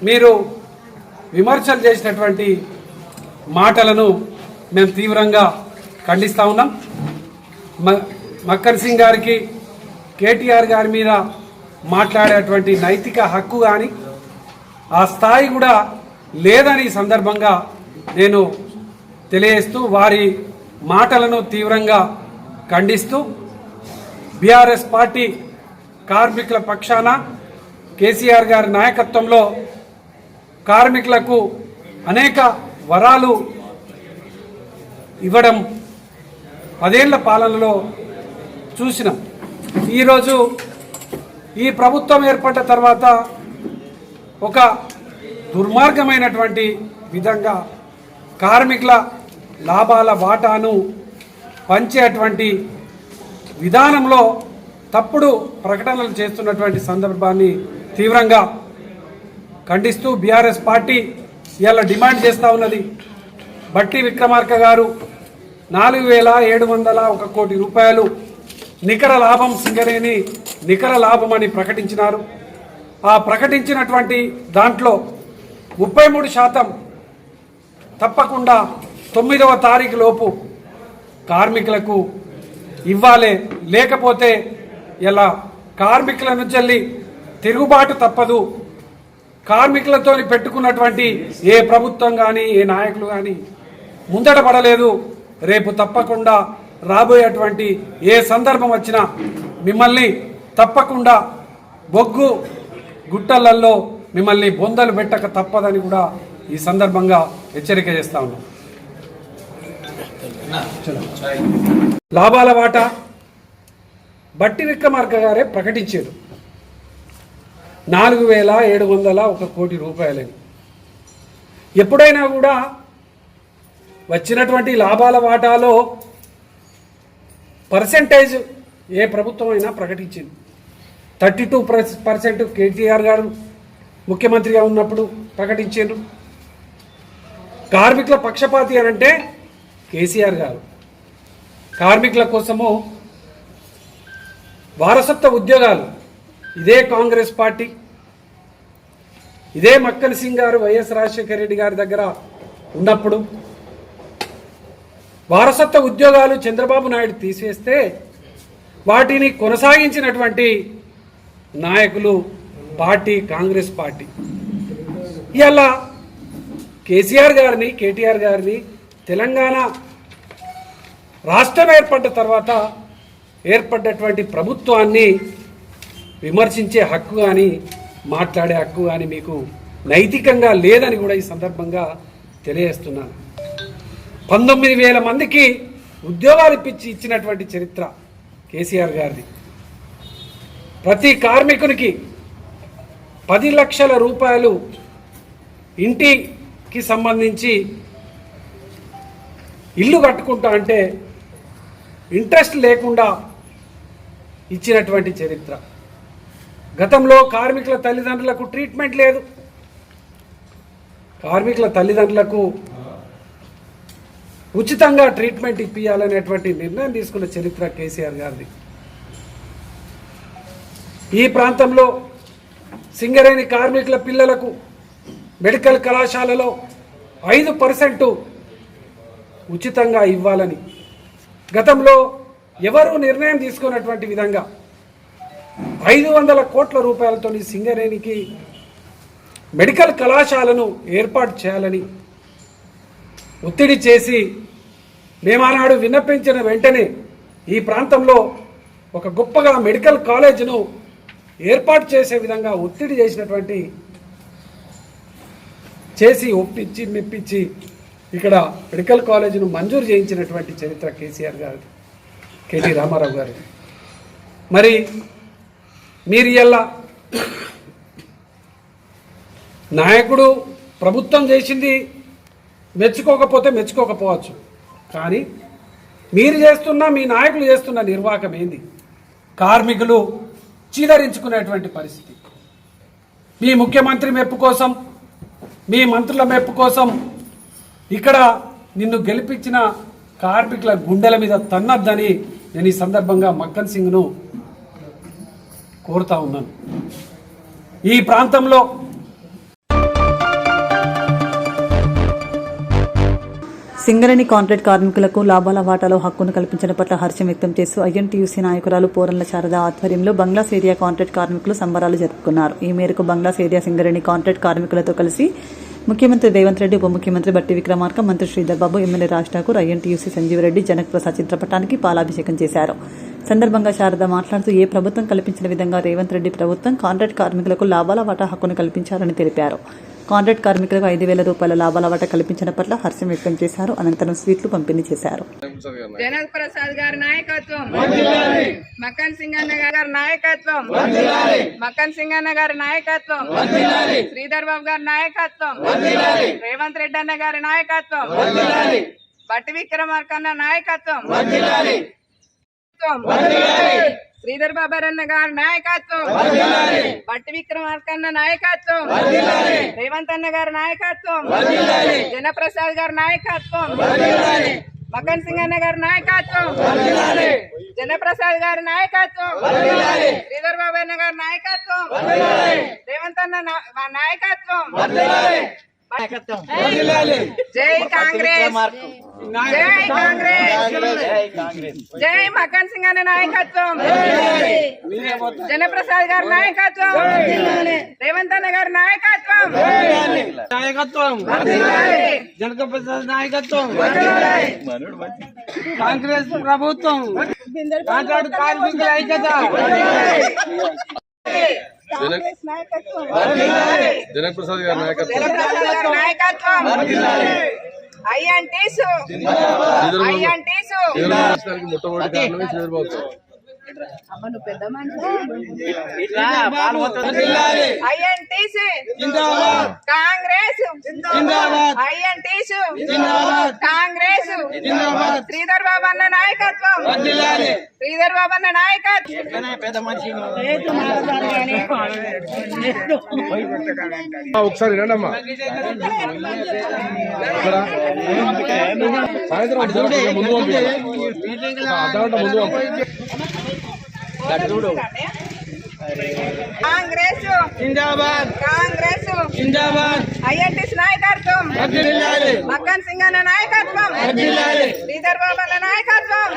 మీరు విమర్శలు చేసినటువంటి మాటలను మేము తీవ్రంగా ఖండిస్తూ ఉన్నాం. మక్కన్ సింగ్ గారికి కేటీఆర్ గారి మీద మాట్లాడేటువంటి నైతిక హక్కు కానీ ఆ స్థాయి కూడా లేదని సందర్భంగా నేను తెలియజేస్తూ వారి మాటలను తీవ్రంగా ఖండిస్తూ బీఆర్ఎస్ పార్టీ కార్మికుల పక్షాన కేసీఆర్ గారి నాయకత్వంలో కార్మికులకు అనేక వరాలు ఇవ్వడం 10 ఏళ్ల పాలనలో చూసినాం. ఈరోజు ఈ ప్రభుత్వం ఏర్పడ్డ తర్వాత ఒక దుర్మార్గమైనటువంటి విధంగా కార్మికుల లాభాల వాటాను పంచేటువంటి విధానంలో తప్పుడు ప్రకటనలు చేస్తున్నటువంటి సందర్భాన్ని తీవ్రంగా ఖండిస్తూ బీఆర్ఎస్ పార్టీ ఇవాళ డిమాండ్ చేస్తూ ఉన్నది. బట్టి విక్రమార్క గారు 4,701 కోటి రూపాయలు నికర లాభం సింగరేణి నికర లాభం అని ప్రకటించినారు. ఆ ప్రకటించినటువంటి దాంట్లో 33% తప్పకుండా 9వ తారీఖు లోపు కార్మికులకు ఇవ్వాలి. లేకపోతే ఇలా కార్మికుల నుంచి తిరుగుబాటు తప్పదు. కార్మికులతో పెట్టుకున్నటువంటి ఏ ప్రభుత్వం కానీ ఏ నాయకులు కానీ ముందట పడలేదు. రేపు తప్పకుండా రాబోయేటువంటి ఏ సందర్భం వచ్చినా మిమ్మల్ని తప్పకుండా బొగ్గు గుట్టలలో మిమ్మల్ని బొందలు పెట్టక తప్పదని కూడా ఈ సందర్భంగా హెచ్చరిక చేస్తా ఉన్నాం. లాభాల వాటా బట్టి విక్రమార్క గారే ప్రకటించారు 4,701 కోటి రూపాయలని. ఎప్పుడైనా కూడా వచ్చినటువంటి లాభాల వాటాలో పర్సెంటేజ్ ఏ ప్రభుత్వం అయినా ప్రకటించింది. 32% కేటీఆర్ గారు ముఖ్యమంత్రిగా ఉన్నప్పుడు ప్రకటించారు. కార్మికుల పక్షపాతి అని అంటే కేసీఆర్ గారు. కార్మికుల కోసము వారసత్వ ఉద్యోగాలు ఇదే కాంగ్రెస్ పార్టీ, ఇదే మక్కన్ సింగ్ గారు వైఎస్ రాజశేఖర రెడ్డి గారి దగ్గర ఉన్నప్పుడు వారసత్వ ఉద్యోగాలు చంద్రబాబు నాయుడు తీసేస్తే వాటిని కొనసాగించినటువంటి నాయకులు పార్టీ కాంగ్రెస్ పార్టీ. ఇలా కేసీఆర్ గారిని కేటీఆర్ గారిని తెలంగాణ రాష్ట్రం ఏర్పడ్డ తర్వాత ఏర్పడ్డటువంటి ప్రభుత్వాన్ని విమర్శించే హక్కు కానీ మాట్లాడే హక్కు కానీ మీకు నైతికంగా లేదని కూడా ఈ సందర్భంగా తెలియజేస్తున్నాను. 19,000 మందికి ఉద్యోగాలు ఇచ్చినటువంటి చరిత్ర కేసీఆర్ గారిది. ప్రతి కార్మికునికి 10 లక్షల రూపాయలు ఇంటికి సంబంధించి ఇల్లు కట్టుకుంటా అంటే ఇంట్రెస్ట్ లేకుండా ఇచ్చినటువంటి చరిత్ర. గతంలో కార్మికుల తల్లిదండ్రులకు ట్రీట్మెంట్ లేదు. కార్మికుల తల్లిదండ్రులకు ఉచితంగా ట్రీట్మెంట్ ఇప్పించాలనేటువంటి నిర్ణయం తీసుకున్న చరిత్ర కేసీఆర్ గారిది. ఈ ప్రాంతంలో సింగరేణి కార్మికుల పిల్లలకు మెడికల్ కళాశాలలో 5% ఉచితంగా ఇవ్వాలని గతంలో ఎవరు నిర్ణయం తీసుకున్నటువంటి విధంగా 500 కోట్ల రూపాయలతో సింగరేణికి మెడికల్ కళాశాలను ఏర్పాటు చేయాలని ఒత్తిడి చేసి మేమానాడు విన్నపించిన వెంటనే ఈ ప్రాంతంలో ఒక గొప్పగా మెడికల్ కాలేజీను ఏర్పాటు చేసే విధంగా ఒత్తిడి చేసి ఒప్పించి మెప్పించి ఇక్కడ మెడికల్ కాలేజీను మంజూరు చేయించినటువంటి చరిత్ర కేసీఆర్ గారు, కేటీ రామారావు గారు. మరి మీరు ఇలా నాయకుడు ప్రభుత్వం చేసింది మెచ్చుకోకపోతే మెచ్చుకోకపోవచ్చు, కానీ మీరు చేస్తున్న మీ నాయకులు చేస్తున్న నిర్వాహకం ఏంది? కార్మికులు చీదరించుకునేటువంటి పరిస్థితి. మీ ముఖ్యమంత్రి మెప్పు కోసం, మీ మంత్రుల మెప్పు కోసం ఇక్కడ నిన్ను గెలిపించిన కార్మికుల గుండెల మీద తన్నద్దని నేను ఈ సందర్భంగా మక్కన్ సింగ్ను కోరుతా ఉన్నాను. ఈ ప్రాంతంలో సింగరేణి కాంట్రాక్ట్ కార్మికులకు లాభాల వాటాలో హక్కును కల్పించడం పట్ల హర్షం వ్యక్తం చేస్తూ ఐఎన్టీయూసీ నాయకురాలు పోరన్ల శారద ఆధ్వర్యంలో బంగ్లాస్ ఏరియా కాంట్రాక్ట్ కార్మికులు సంబరాలు జరుపుకున్నారు. ఈ మేరకు బంగ్లాస్ ఏరియా సింగరేణి కాంట్రాక్ట్ కార్మికులతో కలిసి ముఖ్యమంత్రి రేవంత్ రెడ్డి, ఉప ముఖ్యమంత్రి బట్టి విక్రమార్క, మంత్రి శ్రీధర్ బాబు, ఎమ్మెల్యే రాజ్ ఠాకూర్, ఐఎన్టీయూసీ సంజీవ్ రెడ్డి, జనక్ ప్రసాద్ చిత్రపటానికి పాలాభిషేకం చేశారు. సందర్భంగా శారద మాట్లాడుతూ ఏ ప్రభుత్వం కల్పించిన విధంగా రేవంత్ రెడ్డి ప్రభుత్వం కాంట్రాక్ట్ కార్మికులకు లాభాల వాటా హక్కును కల్పించారని తెలిపారు. కాంట్రాక్ట్ కార్మికులకు 5,000 రూపాయల లాభాల వాటా కల్పించిన పట్ల హర్షం వ్యక్తం చేశారు. అనంతరం స్వీట్లు పంపిణీ చేశారు. జనప్రసాద్ గారి నాయకత్వం, మక్కన్ సింగ్ అన్న గారి నాయకత్వం, మక్కన్ సింగ్ అన్న గారి నాయకత్వం, శ్రీధర్ బాబు గారి నాయకత్వం, రేవంత్ రెడ్డి అన్న గారి నాయకత్వం, బట్టి విక్రమార్కన్న నాయకత్వం, శ్రీధర్ బాబరన్న గారి నాయకత్వం, బట్టి విక్రమార్కన్న నాయకత్వం, రేవంత్ అన్న గారి నాయకత్వం, జనప్రసాద్ గారి నాయకత్వం, మక్కన్ సింగ్ అన్న గారి నాయకత్వం, జనప్రసాద్ గారి నాయకత్వం, శ్రీధర్ బాబు అన్న గారి నాయకత్వం, రేవంత్ అన్న నాయకత్వం. జై కాంగ్రెస్, జై కాంగ్రెస్, జై మక్కన్ సింగ్ అన్న నాయకత్వం, జనప్రసాద్ గారి నాయకత్వం, రేవంత్ అన్న గారి నాయకత్వం, జనప్రసాద్ నాయకత్వం, కాంగ్రెస్ ప్రభుత్వం, కాంట్రాక్ట్ కార్మికుల ఐక్యత, జనప్రసాద్ గారి నాయకత్వం, మొట్టమొదటి కారణమే చంద్రబాబు సార్. కాంగ్రెస్, కాంగ్రెస్, శ్రీధర్ బాబు అన్న నాయకత్వం, శ్రీధర్ బాబు అన్న నాయకత్వం. ఒకసారి రండమ్మా, సాయంత్రం ముందు కాంగ్రెస్ జిందాబాద్, కాంగ్రెస్ జిందాబాద్, ఐఎన్టీసీ నాయకత్వం, మక్కన్ సింగ్ అన్న నాయకత్వం, శ్రీధర్ బాబు అన్న నాయకత్వం,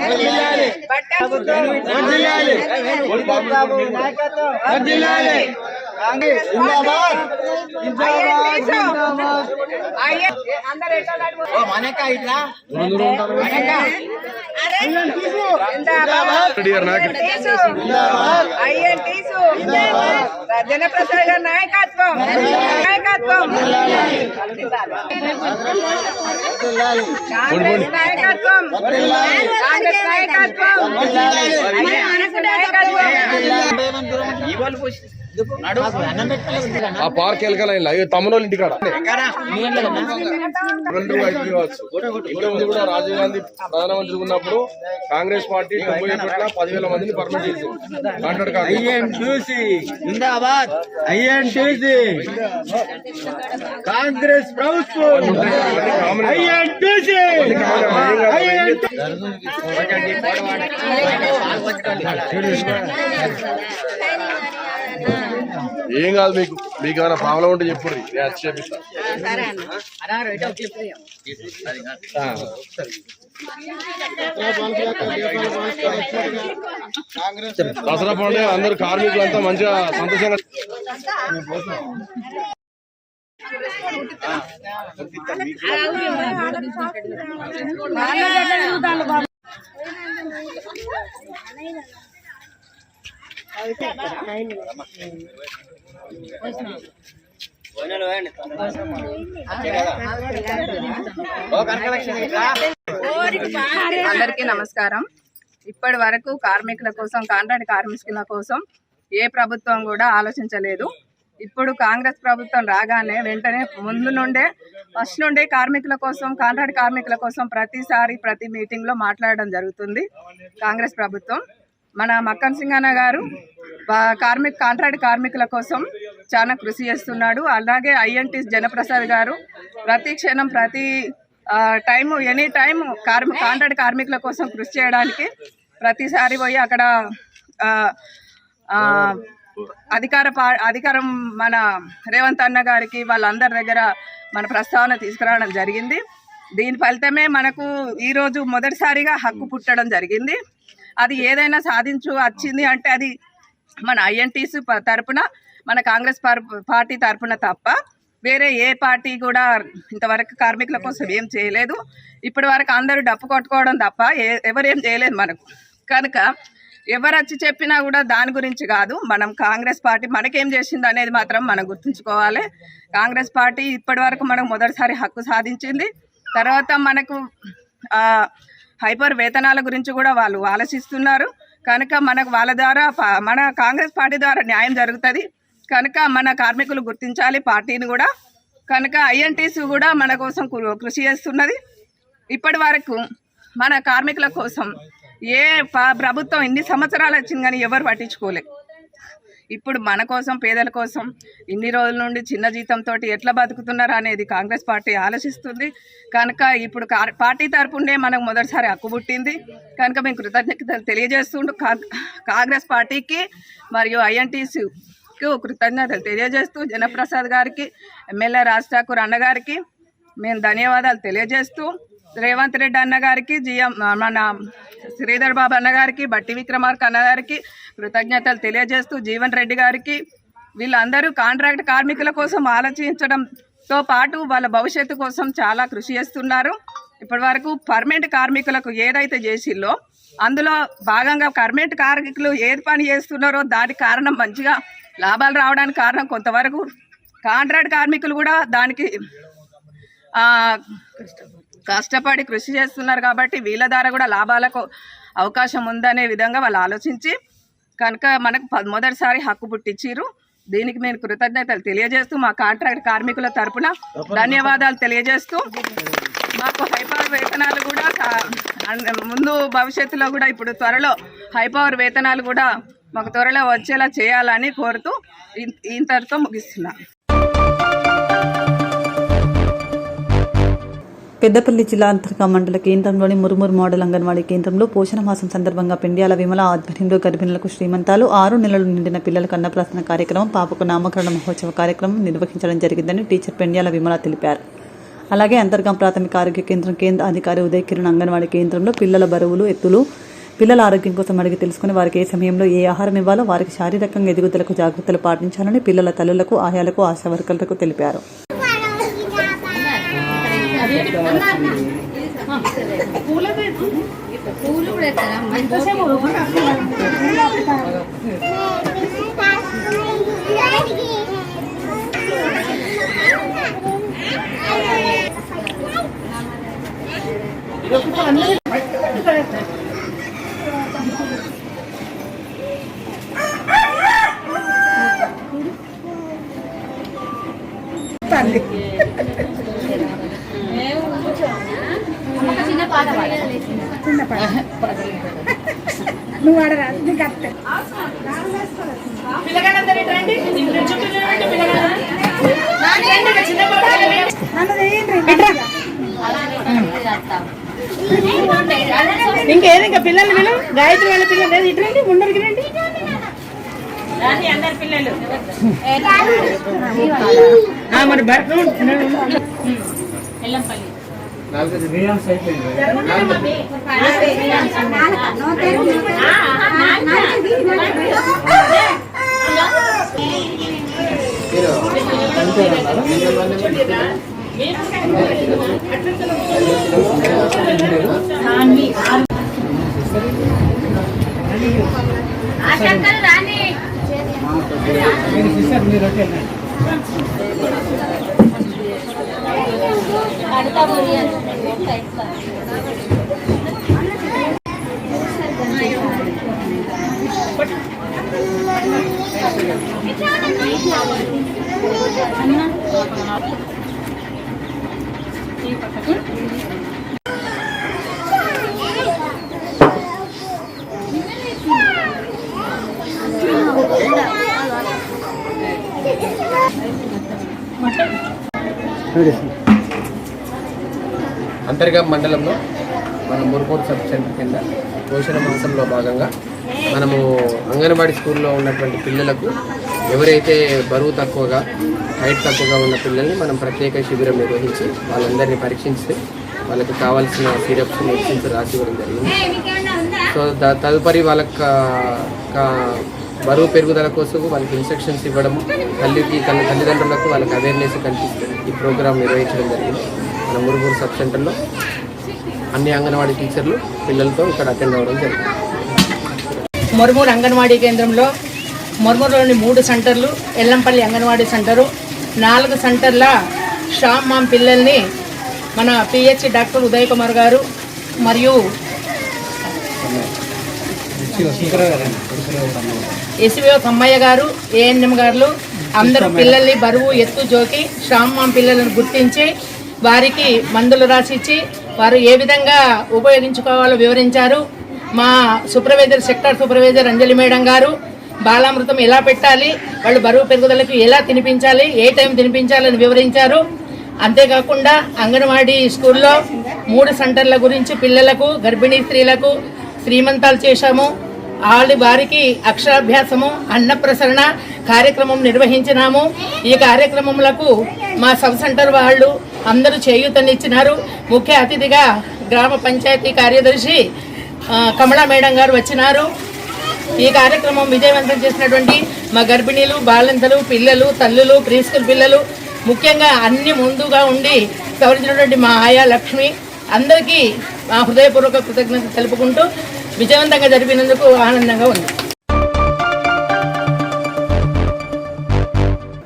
జనప్రసాద్ గారి నాయకత్వం, నాయకత్వం, కాంగ్రెస్ నాయకత్వం, కాంగ్రెస్ నాయకత్వం, ఆ పార్క్ వెళ్ళగల తమ్ముళ్ళ ఇంటికాడ కూడా రాజీవ్ గాంధీ ప్రధానమంత్రి ఉన్నప్పుడు కాంగ్రెస్ పార్టీ 90,000 మందిని పర్మిట్ చేసింది కాంట్రాక్ట్ కాంగ్రెస్ ప్రభుత్వం ఏం కాదు, మీకు ఏమైనా ప్రాబ్లం ఉంటే చెప్పుడు, చేపిస్తా. దసరా పండుగ అందరూ కార్మికులంతా మంచిగా సంతోషంగా అందరికీ నమస్కారం. ఇప్పటి వరకు కార్మికుల కోసం, కాంట్రాక్ట్ కార్మికుల కోసం ఏ ప్రభుత్వం కూడా ఆలోచించలేదు. ఇప్పుడు కాంగ్రెస్ ప్రభుత్వం రాగానే వెంటనే ముందు నుండే ఫస్ట్ నుండే కార్మికుల కోసం, కాంట్రాక్ట్ కార్మికుల కోసం ప్రతిసారి ప్రతి మీటింగ్లో మాట్లాడడం జరుగుతుంది. కాంగ్రెస్ ప్రభుత్వం మన మక్కన్ సింగ్ అన్న గారు కాంట్రాక్ట్ కార్మికుల కోసం చాలా కృషి చేస్తున్నాడు. అలాగే ఐఎన్టీసీ జనప్రసాద్ గారు ప్రతి క్షణం, ప్రతి టైము, ఎనీ టైం కాంట్రాక్ట్ కార్మికుల కోసం కృషి చేయడానికి ప్రతిసారి పోయి అక్కడ అధికారం మన రేవంత్ అన్న గారికి వాళ్ళందరి దగ్గర మన ప్రస్తావన తీసుకురావడం జరిగింది. దీని ఫలితమే మనకు ఈరోజు మొదటిసారిగా హక్కు పుట్టడం జరిగింది. అది ఏదైనా సాధించు వచ్చింది అంటే అది మన ఐఎన్టీసీ తరపున, మన కాంగ్రెస్ పార్టీ తరపున తప్ప వేరే ఏ పార్టీ కూడా ఇంతవరకు కార్మికుల కోసం ఏం చేయలేదు. ఇప్పటి వరకు అందరూ డప్పు కొట్టుకోవడం తప్ప ఎవరేం చేయలేదు మనకు. కనుక ఎవరు వచ్చి చెప్పినా కూడా దాని గురించి కాదు. మనం కాంగ్రెస్ పార్టీ మనకేం చేసింది అనేది మాత్రం మనం గుర్తుంచుకోవాలి. కాంగ్రెస్ పార్టీ ఇప్పటి వరకు మనకు మొదటిసారి హక్కు సాధించింది. తర్వాత మనకు హైపర్ వేతనాల గురించి కూడా వాళ్ళు ఆలోచిస్తున్నారు కనుక మనకు వాళ్ళ ద్వారా మన కాంగ్రెస్ పార్టీ ద్వారా న్యాయం జరుగుతుంది కనుక మన కార్మికులు గుర్తించాలి పార్టీని కూడా. కనుక ఐఎన్టీసీ కూడా మన కోసం కృషి చేస్తున్నది. ఇప్పటి వరకు మన కార్మికుల కోసం ఏ ప్రభుత్వం ఇన్ని సంవత్సరాలు వచ్చింది కానీ ఎవరు పట్టించుకోలేదు. ఇప్పుడు మన కోసం పేదల కోసం ఇన్ని రోజుల నుండి చిన్న జీతంతో ఎట్లా బతుకుతున్నారు అనేది కాంగ్రెస్ పార్టీ ఆలోచిస్తుంది కనుక ఇప్పుడు పార్టీ తరపునే మనకు మొదటిసారి హక్కు పుట్టింది కనుక మేము కృతజ్ఞతలు తెలియజేస్తుండు కాంగ్రెస్ పార్టీకి మరియు ఐఎన్టీసీకి కృతజ్ఞతలు తెలియజేస్తూ జనప్రసాద్ గారికి, ఎమ్మెల్యే రాజ్ ఠాకూర్ అన్నగారికి మేము ధన్యవాదాలు తెలియజేస్తూ రేవంత్ రెడ్డి అన్నగారికి, మన శ్రీధర్ బాబు అన్నగారికి, బట్టి విక్రమార్క అన్నగారికి కృతజ్ఞతలు తెలియజేస్తూ జీవన్ రెడ్డి గారికి వీళ్ళందరూ కాంట్రాక్ట్ కార్మికుల కోసం ఆలోచించడంతో పాటు వాళ్ళ భవిష్యత్తు కోసం చాలా కృషి చేస్తున్నారు. ఇప్పటి వరకు పర్మనెంట్ కార్మికులకు ఏదైతే చేసిల్లో అందులో భాగంగా పర్మనెంట్ కార్మికులు ఏది పని చేస్తున్నారో దానికి కారణం మంచిగా లాభాలు రావడానికి కారణం కొంతవరకు కాంట్రాక్ట్ కార్మికులు కూడా దానికి కష్టపడి కృషి చేస్తున్నారు కాబట్టి వీళ్ళ ద్వారా కూడా లాభాలకు అవకాశం ఉందనే విధంగా వాళ్ళు ఆలోచించి కనుక మనకు మొదటిసారి హక్కు పుట్టించారు. దీనికి నేను కృతజ్ఞతలు తెలియజేస్తూ మా కాంట్రాక్ట్ కార్మికుల తరపున ధన్యవాదాలు తెలియజేస్తూ మాకు హైపవర్ వేతనాలు కూడా ముందు భవిష్యత్తులో కూడా ఇప్పుడు త్వరలో హైపవర్ వేతనాలు కూడా మాకు త్వరలో వచ్చేలా చేయాలని కోరుతూ ఇంతటితో ముగిస్తున్నాను. పెద్దపల్లి జిల్లా అంతర్గా మండల కేంద్రంలోని మురుమూరు మోడల్ అంగన్వాడీ కేంద్రంలో పోషణ మాసం సందర్భంగా పెండ్యాల విమల ఆధ్వర్యంలో గర్భిణులకు శ్రీమంతాలు, 6 నెలలు నిండిన పిల్లలకు అన్నప్రాసన కార్యక్రమం, పాపకు నామకరణ మహోత్సవ కార్యక్రమం నిర్వహించడం జరిగిందని టీచర్ పెండ్యాల విమల తెలిపారు. అలాగే అంతర్గా ప్రాథమిక ఆరోగ్య కేంద్రం కేంద్ర అధికారి ఉదయ్ కిరణ్ అంగన్వాడీ కేంద్రంలో పిల్లల బరువులు, ఎత్తులు, పిల్లల ఆరోగ్యం కోసం అడిగి తెలుసుకుని వారికి ఏ సమయంలో ఏ ఆహారం ఇవ్వాలో, వారికి శారీరకంగా ఎదుగుదలకు జాగ్రత్తలు పాటించాలని పిల్లల తల్లులకు, ఆయాలకు, ఆశా వర్కర్లకు తెలిపారు. నువ్వు ఆడరా నీకు అత్తే ఇంకేది ఇంకా పిల్లలు వీళ్ళు గాయత్రి వాళ్ళ పిల్లలు ఇటు ముందరికి రండి అందరు పిల్లలు మరి ఎల్లంపల్లి అంతర్గా మండలంలో మన మురుమూరు సబ్ సెంటర్ కింద పోషణ మాసంలో భాగంగా మనము అంగన్వాడీ స్కూల్లో ఉన్నటువంటి పిల్లలకు ఎవరైతే బరువు తక్కువగా హైట్ తక్కువగా ఉన్న పిల్లల్ని మనం ప్రత్యేక శిబిరం నిర్వహించి వాళ్ళందరినీ పరీక్షించి వాళ్ళకి కావాల్సిన సిరప్స్, మెడిసిన్స్ రాసి ఇవ్వడం జరిగింది. సో తదుపరి వాళ్ళకి బరువు పెరుగుదల కోసం వాళ్ళకి ఇన్స్ట్రక్షన్స్ ఇవ్వడము, తల్లిదండ్రులకు వాళ్ళకి అవేర్నెస్ కల్పిస్తుంది ఈ ప్రోగ్రాం నిర్వహించడం జరిగింది. మన మురుమూరు సబ్ సెంటర్లో అన్ని అంగన్వాడీ టీచర్లు పిల్లలతో ఇక్కడ అటెండ్ అవ్వడం జరిగింది. మొర్మూరు అంగన్వాడీ కేంద్రంలో మొర్మూరులోని 3 సెంటర్లు, ఎల్లంపల్లి అంగన్వాడీ సెంటరు, 4 సెంటర్ల షామ్ మామ్ పిల్లల్ని మన పిహెచ్సి డాక్టర్ ఉదయ్ కుమార్ గారు మరియు ఎస్విఓ కమ్మయ్య గారు, ఏఎన్ఎం గారు అందరూ పిల్లల్ని బరువు ఎత్తు జోకి షామ్ మామ్ పిల్లలను గుర్తించి వారికి మందులు రాసిచ్చి వారు ఏ విధంగా ఉపయోగించుకోవాలో వివరించారు. మా సూపర్వైజర్, సెక్టార్ సూపర్వైజర్ అంజలి మేడం గారు బాలామృతం ఎలా పెట్టాలి, వాళ్ళు బరువు పెరుగుదలకు ఎలా తినిపించాలి, ఏ టైం తినిపించాలని వివరించారు. అంతేకాకుండా అంగన్వాడీ స్కూల్లో 3 సెంటర్ల గురించి పిల్లలకు, గర్భిణీ స్త్రీలకు శ్రీమంతాలు చేశాము. వారికి అక్షరాభ్యాసము, అన్నప్రసరణ కార్యక్రమం నిర్వహించినాము. ఈ కార్యక్రమములకు మా సబ్ సెంటర్ వాళ్ళు అందరూ చేయూతనిచ్చినారు. ముఖ్య అతిథిగా గ్రామ పంచాయతీ కార్యదర్శి కమలా మేడం గారు వచ్చినారు. ఈ కార్యక్రమం విజయవంతం చేసినటువంటి మా గర్భిణీలు, బాలింతలు, పిల్లలు, తల్లులు, ప్రీ స్కూల్ పిల్లలు, ముఖ్యంగా అన్ని ముందుగా ఉండి సవరించినటువంటి మా ఆయా లక్ష్మి అందరికీ మా హృదయపూర్వక కృతజ్ఞత తెలుపుకుంటూ విజయవంతంగా జరిపినందుకు ఆనందంగా ఉంది.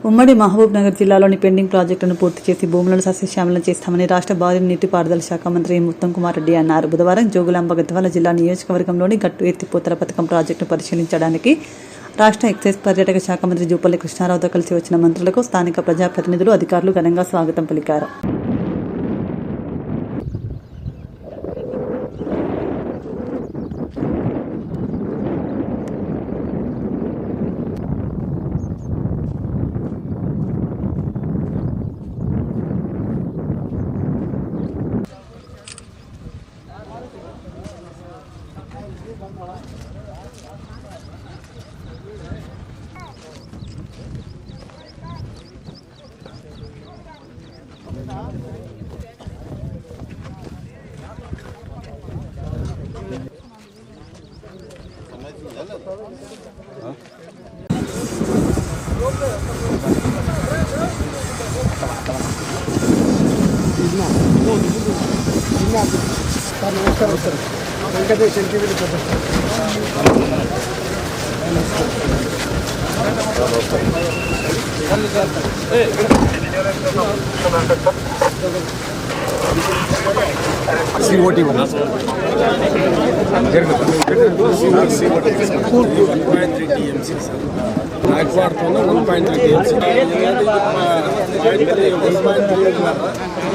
ఉమ్మడి మహబూబ్ నగర్ జిల్లాలోని పెండింగ్ ప్రాజెక్టులను పూర్తి చేసి భూములను సస్యశ్యామలం చేస్తామని రాష్ట్ర భారీ నీటిపారుదల శాఖ మంత్రి ఉత్తమ్ కుమార్ రెడ్డి అన్నారు. బుధవారం జోగులాంబ గద్వాల జిల్లా నియోజకవర్గంలోని గట్టు ఎత్తిపోతల పథకం ప్రాజెక్టును పరిశీలించడానికి రాష్ట్ర ఎక్సైజ్ పర్యాటక శాఖ మంత్రి జూపల్లి కృష్ణారావుతో కలిసి వచ్చిన మంత్రులకు స్థానిక ప్రజాప్రతినిధులు, అధికారులు ఘనంగా స్వాగతం పలికారు.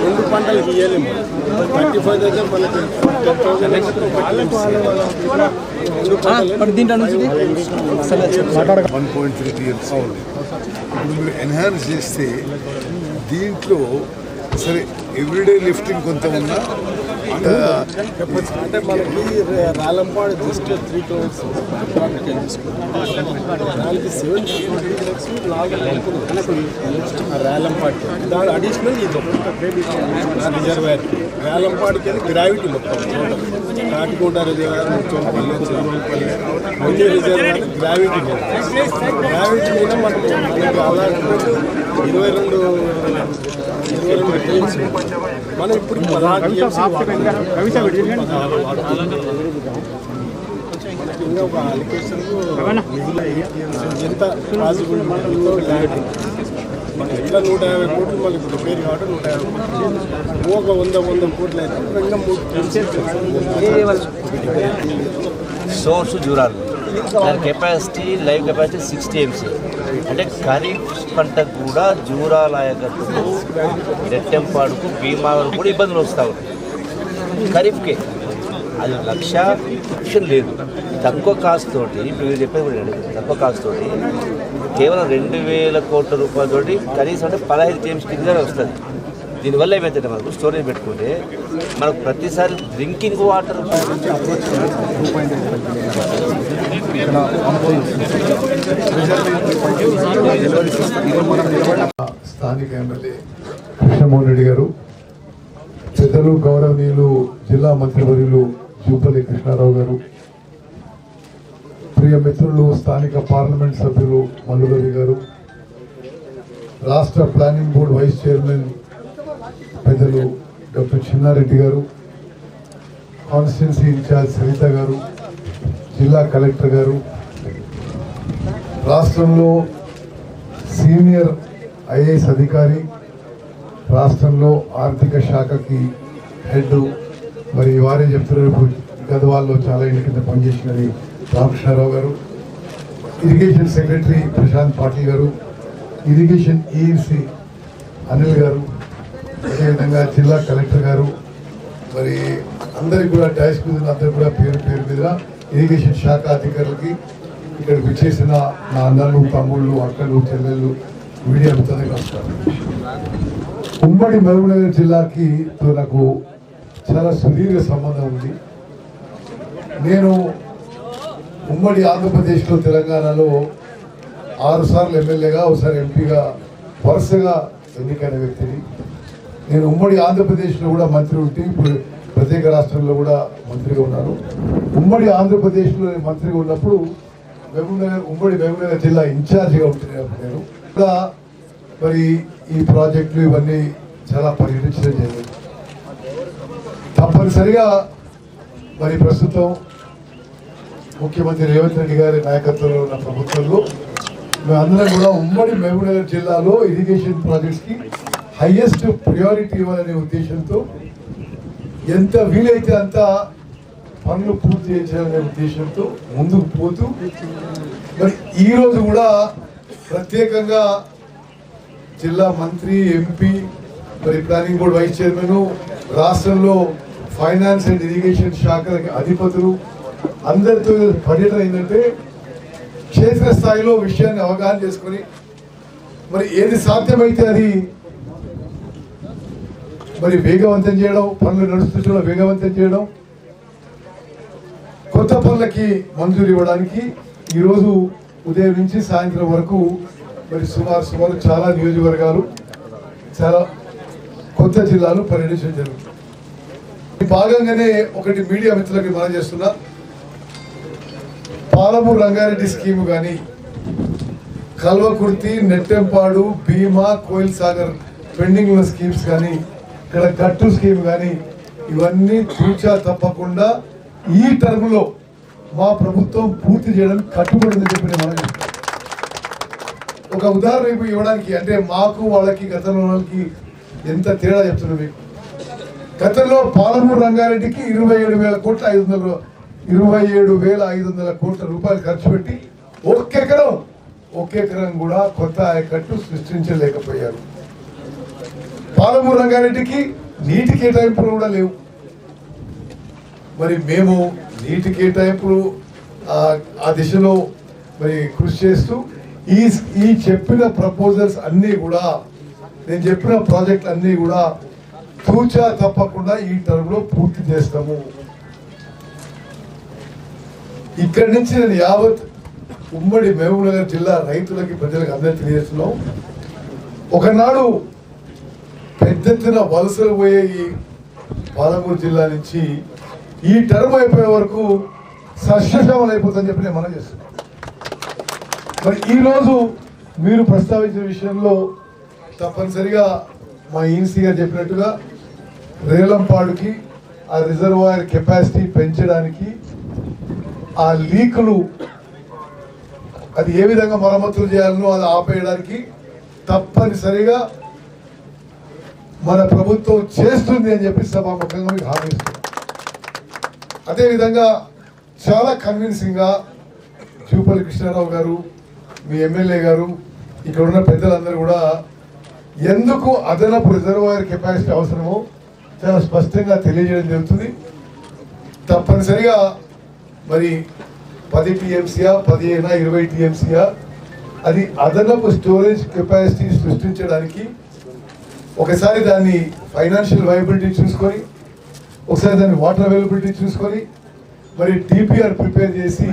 రెండు పంటలకు ఇవ్వలేము. 35,000 మనకి 1.3 టీఎంసీ ఇప్పుడు మీరు ఎన్హాన్స్ చేస్తే దీంట్లో సరే ఎవ్రీడే లిఫ్టింగ్ కొంత ఉన్నా అంటే మనకి రాలంపాడు జస్ట్ 3 crores దానికి 7 రాలంపాడు దాని అడిషనల్ ఇది రిజర్వాయర్ రాలంపాడుకి వెళ్ళి గ్రావిటీ మొత్తం కాటికోట రిజర్వాయర్ చెరువులపల్లి అన్ని రిజర్వాయర్ గ్రావిటీ మీద మనకి అలాంటి 22 టీమ్స్ మనం ఇప్పుడు 16 ఇంకా ఒక అలికేషన్ ఎంత పాసిబుల్ ల్యాండ్ ఎట్లా 150 కోట్లు మళ్ళీ ఇప్పుడు పేరు కాబట్టి 150 కోట్లు ఒక 100 కోట్లు అయితే ఇంకా 3 సోర్స్ జూరాలు దాని కెపాసిటీ లైవ్ కెపాసిటీ 6 TMC అంటే ఖరీఫ్ పంటకు కూడా జూరాల ఆయకట్టుకు రెట్టెంపాడుకు భీమావరం కూడా ఇబ్బందులు వస్తూ ఉంటాయి. ఖరీఫ్కే అది 1,00,000 లేదు. తక్కువ కాస్ట్ తోటి ఇప్పుడు మీరు చెప్పేది కూడా తక్కువ కాస్ట్ తోటి కేవలం 2,000 కోట్ల రూపాయలతోటి కనీసం అంటే 15 TMC కింద వస్తుంది. దీనివల్ల ఏమైతే మనకు స్టోరేజ్ పెట్టుకుంటే మనకు ప్రతిసారి డ్రింకింగ్ వాటర్ స్థానిక ఎమ్మెల్యే కృష్ణమోహన్ రెడ్డి గారు, పెద్దలు గౌరవనీయులు జిల్లా మంత్రివర్యులు జూపల్లి కృష్ణారావు గారు, ప్రియ మిత్రులు స్థానిక పార్లమెంట్ సభ్యులు మల్లురవి గారు, రాష్ట్ర ప్లానింగ్ బోర్డు వైస్ చైర్మన్ పెద్దలు డాక్టర్ చిన్నారెడ్డి గారు, కాన్స్టిట్యున్సీ ఇన్ఛార్జ్ సరిత గారు, జిల్లా కలెక్టర్ గారు, రాష్ట్రంలో సీనియర్ ఐఏఎస్ అధికారి, రాష్ట్రంలో ఆర్థిక శాఖకి హెడ్, మరి వారే చెప్తున్నారు గద్వాల్లో చాలా ఏళ్ళ కింద పనిచేసినది రామకృష్ణారావు గారు, ఇరిగేషన్ సెక్రటరీ ప్రశాంత్ పాటిల్ గారు, ఇరిగేషన్ ఈఎన్సీ అనిల్ గారు, అదేవిధంగా జిల్లా కలెక్టర్ గారు, మరి అందరికి కూడా డాష్ మీద అందరూ కూడా పేరు పేరు మీద ఇరిగేషన్ శాఖ అధికారులకి, ఇక్కడ విచ్చేసిన నా అన్నలు, తమ్ముళ్ళు, అక్కలు, చెల్లెళ్ళు, మీడియా మిత్రులకి నమస్కారం. ఉమ్మడి మహబూబ్నగర్ జిల్లాకి నాకు చాలా సుదీర్ఘ సంబంధం ఉంది. నేను ఉమ్మడి ఆంధ్రప్రదేశ్లో, తెలంగాణలో 6 సార్లు ఎమ్మెల్యేగా, ఒకసారి ఎంపీగా వరుసగా ఎన్నికైన వ్యక్తిని. నేను ఉమ్మడి ఆంధ్రప్రదేశ్లో కూడా మంత్రి ఉంటే, ఇప్పుడు ప్రత్యేక రాష్ట్రంలో కూడా మంత్రిగా ఉన్నాను. ఉమ్మడి ఆంధ్రప్రదేశ్లో మంత్రిగా ఉన్నప్పుడు ఉమ్మడి మహబూబ్నగర్ జిల్లా ఇన్ఛార్జిగా ఉంటున్నాను. నేను కూడా మరి ఈ ప్రాజెక్టులు ఇవన్నీ చాలా పర్యటించడం జరిగింది. తప్పనిసరిగా మరి ప్రస్తుతం ముఖ్యమంత్రి రేవంత్ రెడ్డి గారి నాయకత్వంలో ఉన్న ప్రభుత్వంలో మేమందరం కూడా ఉమ్మడి మహబూబ్నగర్ జిల్లాలో ఇరిగేషన్ ప్రాజెక్ట్స్కి హైయెస్ట్ ప్రయారిటీ ఇవ్వాలనే ఉద్దేశంతో ఎంత వీలైతే అంత పనులు పూర్తి చేయాలనే ఉద్దేశంతో ముందుకు పోతూ, మరి ఈరోజు కూడా ప్రత్యేకంగా జిల్లా మంత్రి, ఎంపీ, మరి ప్లానింగ్ బోర్డు వైస్ చైర్మన్, రాష్ట్రంలో ఫైనాన్స్ అండ్ ఇరిగేషన్ శాఖలకి అధిపతులు అందరితో పర్యటన ఏంటంటే క్షేత్రస్థాయిలో విషయాన్ని అవగాహన చేసుకొని మరి ఏది సాధ్యమైతే అది మరి వేగవంతం చేయడం, పనులు నడుస్తుండడం వేగవంతం చేయడం, కొత్త పనులకి మంజూరు ఇవ్వడానికి ఈరోజు ఉదయం నుంచి సాయంత్రం వరకు మరి సుమారు చాలా నియోజకవర్గాలు, చాలా కొత్త జిల్లాలు పర్యటించడం జరుగుతుంది. ఈ భాగంగానే ఒకటి మీడియా మిత్రులకి మనం చేస్తున్నా, పాలమూరు రంగారెడ్డి స్కీము కానీ, కల్వకుర్తి, నెట్టెంపాడు, భీమా, కోయిల్ సాగర్ పెండింగ్ ఉన్న స్కీమ్స్ కానీ, ఇక్కడ గట్టు స్కీమ్ కానీ, ఇవన్నీ తూచా తప్పకుండా ఈ టర్మ్లో మా ప్రభుత్వం పూర్తి చేయడానికి కట్టుబడిందని చెప్పి నేను మనం ఒక ఉదాహరణ ఇవ్వడానికి, అంటే మాకు వాళ్ళకి గతంలో వాళ్ళకి ఎంత తేడా చెప్తున్నా మీకు. గతంలో పాలమూరు రంగారెడ్డికి 27,500 కోట్ల రూపాయలు ఖర్చు పెట్టి ఒక్క ఎకరం కూడా కొత్త ఆయకట్టు సృష్టించలేకపోయారు. పాలమూరు రంగారెడ్డికి నీటి కేటాయింపులు కూడా లేవు. మరి మేము నీటి కేటాయింపులు ఆ దిశలో మరి కృషి చేస్తూ ఈ చెప్పిన ప్రపోజల్స్ అన్నీ కూడా, నేను చెప్పిన ప్రాజెక్టులు అన్నీ కూడా తూచా తప్పకుండా ఈ టర్మ్లో పూర్తి చేస్తాము. ఇక్కడి నుంచి నేను యావత్ ఉమ్మడి మహబూబ్నగర్ జిల్లా రైతులకి, ప్రజలకు అందరికీ తెలియజేస్తున్నాం. ఒకనాడు పెద్ద ఎత్తున వలసలు పోయే ఈ పాలమూరు జిల్లా నుంచి ఈ టర్మ్ అయిపోయే వరకు సస్యశ్యామలు అయిపోతుందని చెప్పి నేను మనం చేస్తున్నాను. మరి ఈరోజు మీరు ప్రస్తావించిన విషయంలో తప్పనిసరిగా మా ఈఎన్సీ గారు చెప్పినట్టుగా రేలంపాడుకి ఆ రిజర్వాయర్ కెపాసిటీ పెంచడానికి, ఆ లీకులు అది ఏ విధంగా మరమ్మతులు చేయాలనో అది ఆపేయడానికి తప్పనిసరిగా మన ప్రభుత్వం చేస్తుంది అని చెప్పి సభాముఖంగా మీకు హామీ ఇస్తుంది. అదేవిధంగా చాలా కన్విన్సింగ్గా జూపల్లి కృష్ణారావు గారు, మీ ఎమ్మెల్యే గారు, ఇక్కడ ఉన్న పెద్దలందరూ కూడా ఎందుకు అదనపు రిజర్వాయర్ కెపాసిటీ అవసరమో చాలా స్పష్టంగా తెలియజేయడం జరుగుతుంది. తప్పనిసరిగా మరి 10 టీఎంసీయా, 15, 20 టీఎంసీయా, అది అదనపు స్టోరేజ్ కెపాసిటీ సృష్టించడానికి ఒకసారి దాన్ని ఫైనాన్షియల్ వైబిలిటీ చూసుకొని, ఒకసారి దాన్ని వాటర్ అవైలబిలిటీ చూసుకొని, మరి టీపీఆర్ ప్రిపేర్ చేసి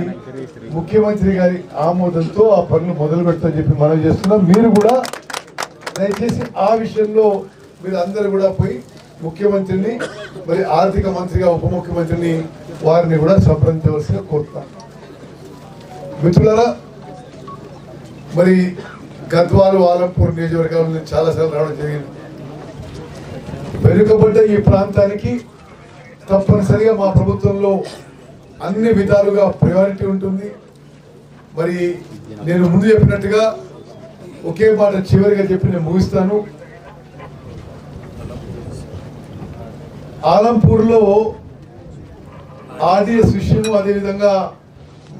ముఖ్యమంత్రి గారి ఆమోదంతో ఆ పనులు మొదలు పెడతామని చెప్పి మనం చేస్తున్నాం. మీరు కూడా దయచేసి ఆ విషయంలో మీరు అందరూ కూడా పోయి ముఖ్యమంత్రిని, మరి ఆర్థిక మంత్రిగా ఉప ముఖ్యమంత్రిని వారిని కూడా సంప్రదించవలసిగా కోరుతాం. మిత్రులారా, మరి గద్వాలు, ఆలంపూర్ నియోజకవర్గాలు నేను చాలాసార్లు రావడం జరిగింది. వెనుకబడ్డ ఈ ప్రాంతానికి తప్పనిసరిగా మా ప్రభుత్వంలో అన్ని విధాలుగా ప్రయారిటీ ఉంటుంది. మరి నేను ముందు చెప్పినట్టుగా ఒకే మాట చివరిగా చెప్పి నేను ముగిస్తాను. ఆలంపూర్లో ఆర్డిఎస్ విషయం, అదేవిధంగా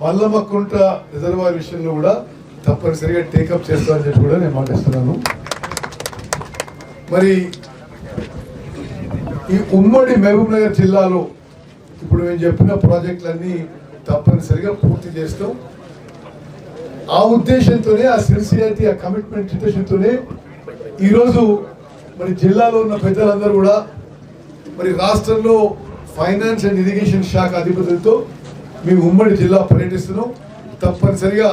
మల్లమ్మకుంట రిజర్వాయర్ విషయంలో కూడా తప్పనిసరిగా టేకప్ చేస్తామని చెప్పి కూడా నేను మాటిస్తున్నాను. మరి ఈ ఉమ్మడి మహబూబ్ నగర్ జిల్లాలో ఇప్పుడు మేము చెప్పిన ప్రాజెక్టులన్నీ తప్పనిసరిగా పూర్తి చేస్తాం. ఆ ఉద్దేశంతోనే, ఆ సిన్సియారిటీ, ఆ కమిట్మెంట్ ఉద్దేశంతోనే ఈరోజు మరి జిల్లాలో ఉన్న పెద్దలందరూ కూడా మరి రాష్ట్రంలో ఫైనాన్స్ అండ్ ఇరిగేషన్ శాఖ అధిపతులతో మేము ఉమ్మడి జిల్లా పర్యటిస్తున్నాం. తప్పనిసరిగా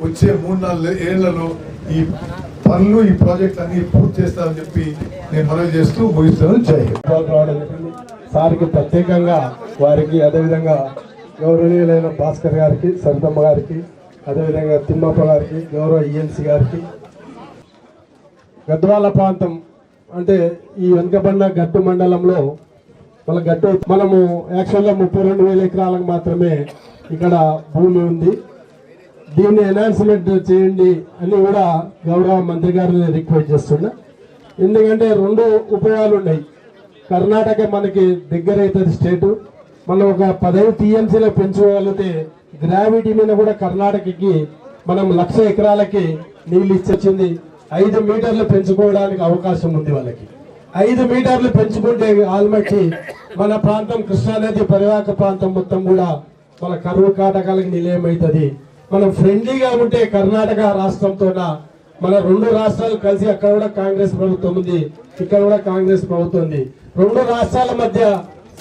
వచ్చే 3-4 ఏళ్లలో ఈ పనులు, ఈ ప్రాజెక్ట్ అన్ని పూర్తి చేస్తామని చెప్పి నేను మనవి చేస్తూ ముగిస్తాను. జై హింద్. సార్కి ప్రత్యేకంగా వారికి, అదేవిధంగా గౌరవనీయులైన భాస్కర్ గారికి, సరితమ్మ గారికి, అదేవిధంగా తిమ్మప్ప గారికి, గౌరవ ఈఎన్సీ గారికి. గద్వాల ప్రాంతం అంటే ఈ వెనుకబడిన గట్టు మండలంలో మన గట్టు మనము యాక్చువల్గా 32,000 ఎకరాలకు మాత్రమే ఇక్కడ భూమి ఉంది. దీన్ని ఎన్హాన్స్మెంట్ చేయండి అని కూడా గౌరవ మంత్రి గారిని రిక్వెస్ట్ చేస్తున్నా. ఎందుకంటే 2 ఉపయోగాలు ఉన్నాయి. కర్ణాటక మనకి దగ్గర అవుతుంది స్టేటు. మనం ఒక 15 టీఎంసీలో పెంచుకోగలిగితే గ్రావిటీ మీద కూడా కర్ణాటకకి మనం 1,00,000 ఎకరాలకి నీళ్ళు ఇచ్చొచ్చింది. 5 మీటర్లు పెంచుకోవడానికి అవకాశం ఉంది వాళ్ళకి. 5 మీటర్లు పెంచుకుంటే ఆల్మట్టి మన ప్రాంతం కృష్ణానది పరివాహక ప్రాంతం మొత్తం కూడా మన కరువు కాటకాలకు నిలయం అవుతుంది. మనం ఫ్రెండ్లీగా ఉంటే కర్ణాటక రాష్ట్రంతో మన 2 రాష్ట్రాలు కలిసి, అక్కడ కూడా కాంగ్రెస్ ప్రభుత్వం ఉంది, ఇక్కడ కూడా కాంగ్రెస్ ప్రభుత్వం ఉంది. 2 రాష్ట్రాల మధ్య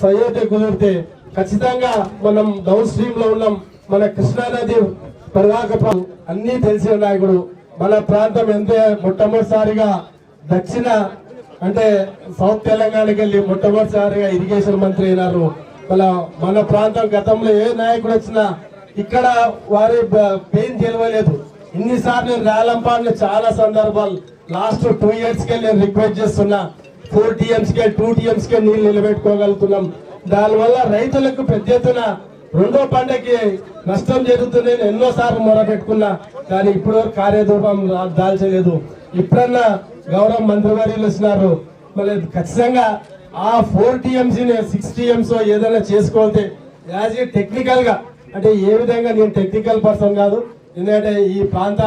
సయోధ్య కుదిరితే ఖచ్చితంగా మనం డౌన్ స్ట్రీమ్ లో ఉన్నాం. మన కృష్ణానది పరివాహక అన్ని తెలిసిన నాయకుడు. మన ప్రాంతం ఎంతే మొట్టమొదటిసారిగా దక్షిణ అంటే సౌత్ తెలంగాణకి వెళ్ళి మొట్టమొదటిసారిగా ఇరిగేషన్ మంత్రి అయినారు. మన ప్రాంతం గతంలో ఏ నాయకుడు వచ్చినా ఇక్కడ వారి పెయిన్ తెలియలేదు. ఇన్నిసార్లు నేను రేలంపాడులో చాలా సందర్భాలు లాస్ట్ 2 years కే నేను రిక్వెస్ట్ చేస్తున్నా. 4 TMsకే 2 TMsకే నీళ్ళు నిలబెట్టుకోగలుగుతున్నాం. దానివల్ల రైతులకు పెద్ద ఎత్తున 2వ పంటకి నష్టం జరుగుతుందని ఎన్నోసార్లు మొరపెట్టుకున్నా, కానీ ఇప్పుడు కార్యరూపం దాల్చలేదు. ఇప్పుడన్నా గౌరవ మంత్రివర్యులు వచ్చినారు, మరి ఖచ్చితంగా ఆ 4 TMsని 6 TMs ఏదైనా చేసుకోవాలి. యాజ్ ఏ టెక్నికల్ గా అంటే ఏ విధంగా, నేను టెక్నికల్ పర్సన్ కాదు, ఎందుకంటే ఈ ప్రాంత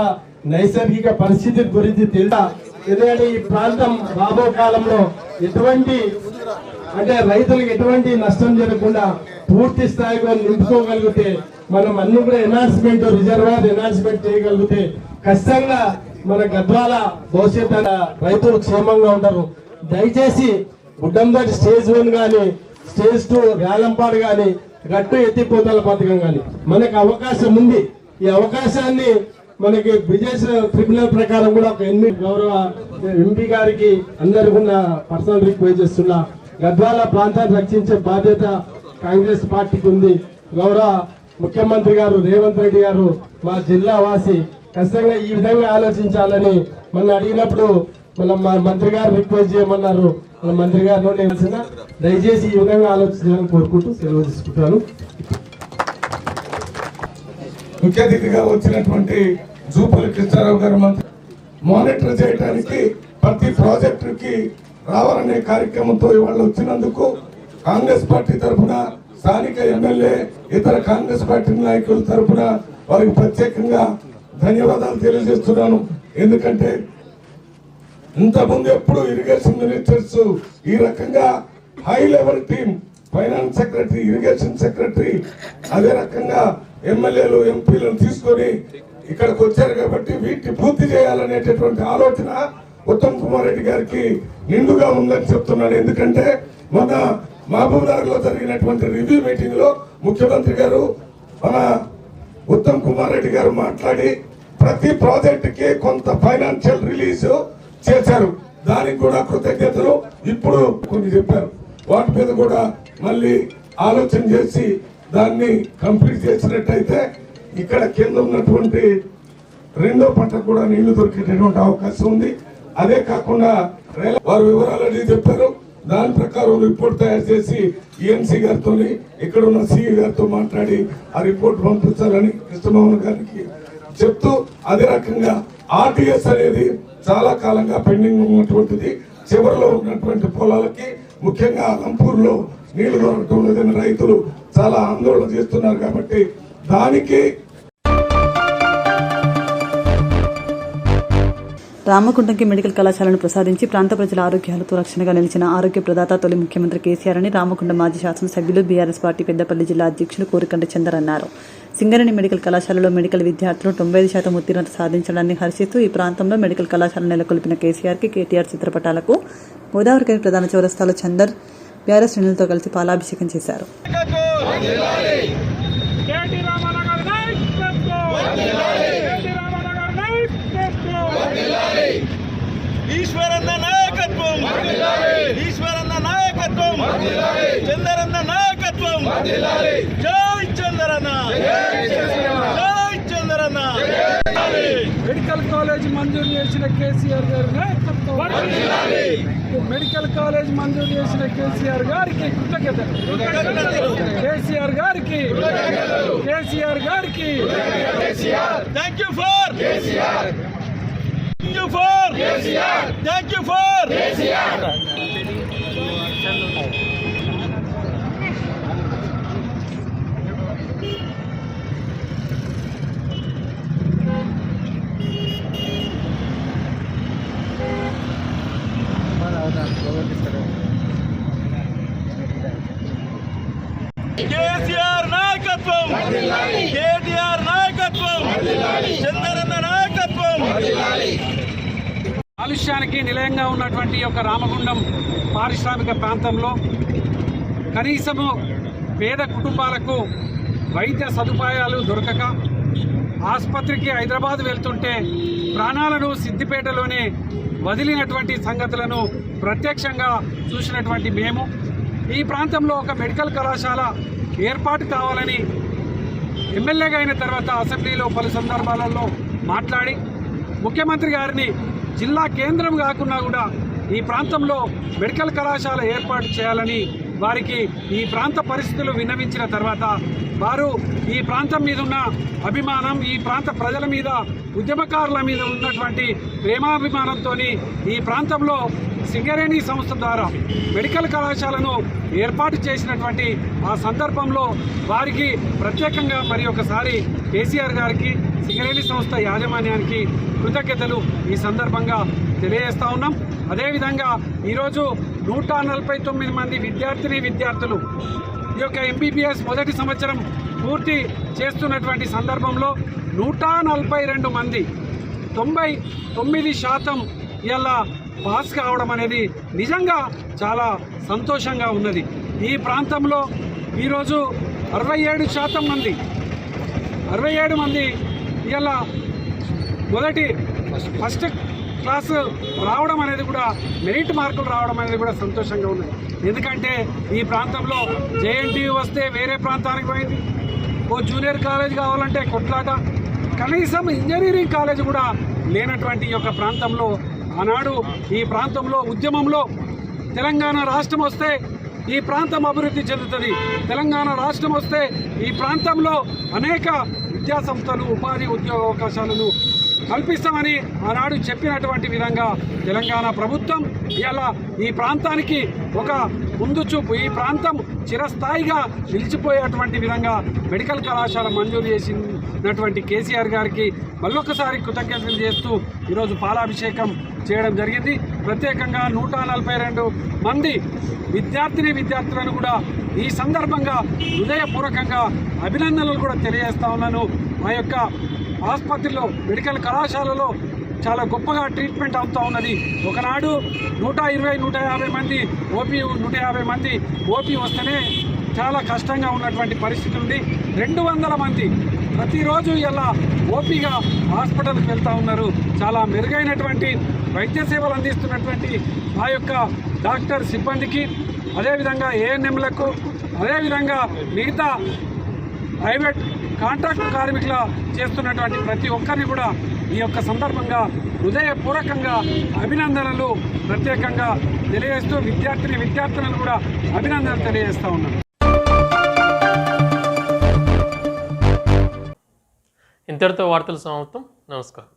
నైసర్గిక పరిస్థితి గురించి తెలుసా. ఎందుకంటే ఈ ప్రాంతం రాబో కాలంలో ఎటువంటి అంటే రైతులకు ఎటువంటి నష్టం జరగకుండా పూర్తి స్థాయిలో నింపుకోగలిగితే, మనం అన్ని కూడా ఎన్హాన్స్మెంట్, రిజర్వాయర్ ఎన్హాన్స్మెంట్ చేయగలిగితే ఖచ్చితంగా మన గద్వాల భవిష్యత్తు రైతులు క్షేమంగా ఉంటారు. దయచేసి గుడ్డందరి స్టేజ్ 1 కానీ, స్టేజ్ 2 రేలంపాడు కానీ, గట్టు ఎత్తిపోతల పథకం కానీ మనకు అవకాశం ఉంది. ఈ అవకాశాన్ని మనకి బిజినెస్ ట్రిబ్యునల్ ప్రకారం కూడా ఒక గౌరవ ఎంపీ గారికి అందరికి ఉన్న పర్సనల్ రిక్వెస్ట్ చేస్తున్నా. గద్వాల ప్రాంతాన్ని రక్షించే బాధ్యత కాంగ్రెస్ పార్టీకి ఉంది. గౌరవ ముఖ్యమంత్రి గారు రేవంత్ రెడ్డి గారు మా జిల్లా వాసి, ఖచ్చితంగా ఈ విధంగా ఆలోచించాలని మన అడిగినప్పుడు మా మంత్రి గారు రిక్వెస్ట్ చేయమన్నారు. మన మంత్రి గారు దయచేసి ఈ విధంగా ఆలోచించాలని కోరుకుంటూ సెలవు తీసుకుంటాను. ముఖ్య అతిథిగా వచ్చినటువంటి జూపల్లి కృష్ణారావు గారు మంత్రి మానిటర్ చేయడానికి ప్రతి ప్రాజెక్టుకి రావాలనే కార్యక్రమంతో ఇవాళ వచ్చినందుకు కాంగ్రెస్ పార్టీ తరఫున, స్థానిక ఎమ్మెల్యే, ఇతర కాంగ్రెస్ పార్టీ నాయకుల తరఫున వారికి ప్రత్యేకంగా ధన్యవాదాలు తెలియజేస్తున్నాను. ఎందుకంటే ఇంతకుముందు ఎప్పుడు ఇరిగేషన్ మినిస్టర్స్ ఈ రకంగా high level team, finance secretary, irrigation secretary, అదే రకంగా ఎమ్మెల్యేలు, ఎంపీలను తీసుకొని ఇక్కడికి వచ్చారు. కాబట్టి వీటిని పూర్తి చేయాలనేటటువంటి ఆలోచన ఉత్తమ్ కుమార్ రెడ్డి గారికి నిండుగా ఉందని చెప్తున్నాను. ఎందుకంటే మన మహబూబ్నగర్ లో జరిగినటువంటి రివ్యూ మీటింగ్ లో ముఖ్యమంత్రి గారు, మన ఉత్తమ్ కుమార్ రెడ్డి గారు మాట్లాడి ప్రతి ప్రాజెక్ట్ కి కొంత ఫైనాన్షియల్ రిలీజ్ చేశారు. దానికి కూడా కృతజ్ఞతలు. ఇప్పుడు కొన్ని చెప్పారు, వాటి మీద కూడా మళ్ళీ ఆలోచన చేసి దాన్ని కంప్లీట్ చేసినట్టయితే ఇక్కడ కింద ఉన్నటువంటి 2వ పంట కూడా నీళ్లు దొరికేటటువంటి అవకాశం ఉంది. అదే కాకుండా వారు వివరాలన్నీ చెప్పారు. దాని ప్రకారం రిపోర్ట్ తయారు చేసి ఈఎన్సీ గారితో ఇక్కడ ఉన్న సిఈ గారితో మాట్లాడి ఆ రిపోర్ట్ పంపించాలని కృష్ణమోహన్ గారికి చెప్తూ, అదే రకంగా ఆర్టీఎస్ అనేది చాలా కాలంగా పెండింగ్ ఉన్నటువంటిది. చివరిలో ఉన్నటువంటి పొలాలకి ముఖ్యంగా లంపూర్లో నీళ్లు దొరకటం లేదని రైతులు చాలా ఆందోళన చేస్తున్నారు. కాబట్టి దానికి రామగుండంకి మెడికల్ కళాశాలను ప్రసాదించి ప్రాంత ప్రజల ఆరోగ్యాలతో రక్షణగా నిలిచిన ఆరోగ్య ప్రదాత తొలి ముఖ్యమంత్రి కేసీఆర్ అని రామగుండం మాజీ శాసనసభ్యులు బీఆర్ఎస్ పార్టీ పెద్దపల్లి జిల్లా అధ్యక్షులు కోరికంటి చందర్ అన్నారు. సింగరేణి మెడికల్ కళాశాలలో మెడికల్ విద్యార్థులు 95% ఉత్తీర్ణత సాధించడాన్ని హర్షిస్తూ ఈ ప్రాంతంలో మెడికల్ కళాశాల నెలకొల్పిన కేసీఆర్కి కేటీఆర్ చిత్రపటాలకు గోదావరికని ప్రధాన చౌరస్తాలో చందర్ బీఆర్ఎస్ శ్రేణులతో కలిసి పాలాభిషేకం చేశారు. ఈశ్వరన్న నాయకత్వం, ఈశ్వరన్న నాయకత్వం, చందరన్న నాయకత్వం, జై చందరన్న, జై చందరన్న. మెడికల్ కాలేజ్ మంజూరు చేసిన కేసీఆర్ గారి నాయకత్వం, మెడికల్ కాలేజ్ మంజూరు చేసిన కేసీఆర్ గారికి కృతజ్ఞతలు, కేసీఆర్ గారికి, కేసీఆర్ గారికి. Thank you for KCR, thank you for KCR, thank you for KCR. KCR నాయకత్వం, కేటీఆర్ నాయకత్వం, చంద్రన్న నాయకత్వం. కాలుష్యానికి నిలయంగా ఉన్నటువంటి యొక్క రామగుండం పారిశ్రామిక ప్రాంతంలో కనీసము పేద కుటుంబాలకు వైద్య సదుపాయాలు దొరకక ఆసుపత్రికి హైదరాబాద్ వెళ్తుంటే ప్రాణాలను సిద్దిపేటలోనే వదిలినటువంటి సంగతులను ప్రత్యక్షంగా చూసినటువంటి మేము ఈ ప్రాంతంలో ఒక మెడికల్ కళాశాల ఏర్పాటు కావాలని ఎమ్మెల్యేగా అయిన తర్వాత అసెంబ్లీలో పలు సందర్భాలలో మాట్లాడి ముఖ్యమంత్రి గారిని జిల్లా కేంద్రం కాకుండా కూడా ఈ ప్రాంతంలో మెడికల్ కళాశాల ఏర్పాటు చేయాలని వారికి ఈ ప్రాంత పరిస్థితులు విన్నవించిన తర్వాత వారు ఈ ప్రాంతం మీద ఉన్న అభిమానం, ఈ ప్రాంత ప్రజల మీద, ఉద్యమకారుల మీద ఉన్నటువంటి ప్రేమాభిమానంతో ఈ ప్రాంతంలో సింగరేణి సంస్థ ద్వారా మెడికల్ కళాశాలను ఏర్పాటు చేసినటువంటి ఆ సందర్భంలో వారికి ప్రత్యేకంగా మరి ఒకసారి కేసీఆర్ గారికి, సింగరేణి సంస్థ యాజమాన్యానికి కృతజ్ఞతలు ఈ సందర్భంగా తెలియజేస్తా ఉన్నాం. అదేవిధంగా ఈరోజు 149 మంది విద్యార్థులు ఈ యొక్క ఎంబీబీఎస్ మొదటి సంవత్సరం పూర్తి చేస్తున్నటువంటి సందర్భంలో 142 మంది 99% ఇలా పాస్ కావడం అనేది నిజంగా చాలా సంతోషంగా ఉన్నది. ఈ ప్రాంతంలో ఈరోజు 67 మంది ఇలా ఫస్ట్ క్లాస్ రావడం అనేది కూడా మెరిట్ మార్కులు రావడం అనేది కూడా సంతోషంగా ఉన్నది. ఎందుకంటే ఈ ప్రాంతంలో జేఎన్టీయూ వస్తే వేరే ప్రాంతానికి పోయింది, ఓ జూనియర్ కాలేజ్ కావాలంటే కొట్లాట, కనీసం ఇంజనీరింగ్ కాలేజ్ కూడా లేనటువంటి ఈ యొక్క ప్రాంతంలో ఆనాడు ఈ ప్రాంతంలో ఉద్యమంలో తెలంగాణ రాష్ట్రం వస్తే ఈ ప్రాంతం అభివృద్ధి చెందుతుంది, తెలంగాణ రాష్ట్రం వస్తే ఈ ప్రాంతంలో అనేక విద్యా సంస్థలు, ఉపాధి ఉద్యోగ అవకాశాలను కల్పిస్తామని ఆనాడు చెప్పినటువంటి విధంగా తెలంగాణ ప్రభుత్వం ఇలా ఈ ప్రాంతానికి ఒక ముందు చూపు, ఈ ప్రాంతం చిరస్థాయిగా నిలిచిపోయేటువంటి విధంగా మెడికల్ కళాశాల మంజూరు చేసినటువంటి కేసీఆర్ గారికి మళ్ళొకసారి కృతజ్ఞతలు చేస్తూ ఈరోజు పాలాభిషేకం చేయడం జరిగింది. ప్రత్యేకంగా 142 మంది విద్యార్థులను కూడా ఈ సందర్భంగా హృదయపూర్వకంగా అభినందనలు కూడా తెలియజేస్తా ఉన్నాను. మా యొక్క ఆసుపత్రిలో, మెడికల్ కళాశాలలో చాలా గొప్పగా ట్రీట్మెంట్ అవుతూ ఉన్నది. ఒకనాడు 120-150 మంది ఓపీ, 150 మంది ఓపీ వస్తేనే చాలా కష్టంగా ఉన్నటువంటి పరిస్థితి ఉంది. 200 మంది ప్రతిరోజు ఇలా ఓపీగా హాస్పిటల్కి వెళ్తూ ఉన్నారు. చాలా మెరుగైనటువంటి వైద్య సేవలు అందిస్తున్నటువంటి ఆ యొక్క డాక్టర్ సిబ్బందికి, అదేవిధంగా ఏఎన్ఎంలకు, అదేవిధంగా మిగతా ప్రైవేట్ కాంట్రాక్ట్ కార్మికుల చేస్తున్నటువంటి ప్రతి ఒక్కరిని కూడా ఈ యొక్క సందర్భంగా హృదయపూర్వకంగా అభినందనలు ప్రత్యేకంగా తెలియజేస్తూ విద్యార్థులను కూడా అభినందనలు తెలియజేస్తా ఉన్నాను. ఇంతటితో వార్తలు సమాప్తం. నమస్కారం.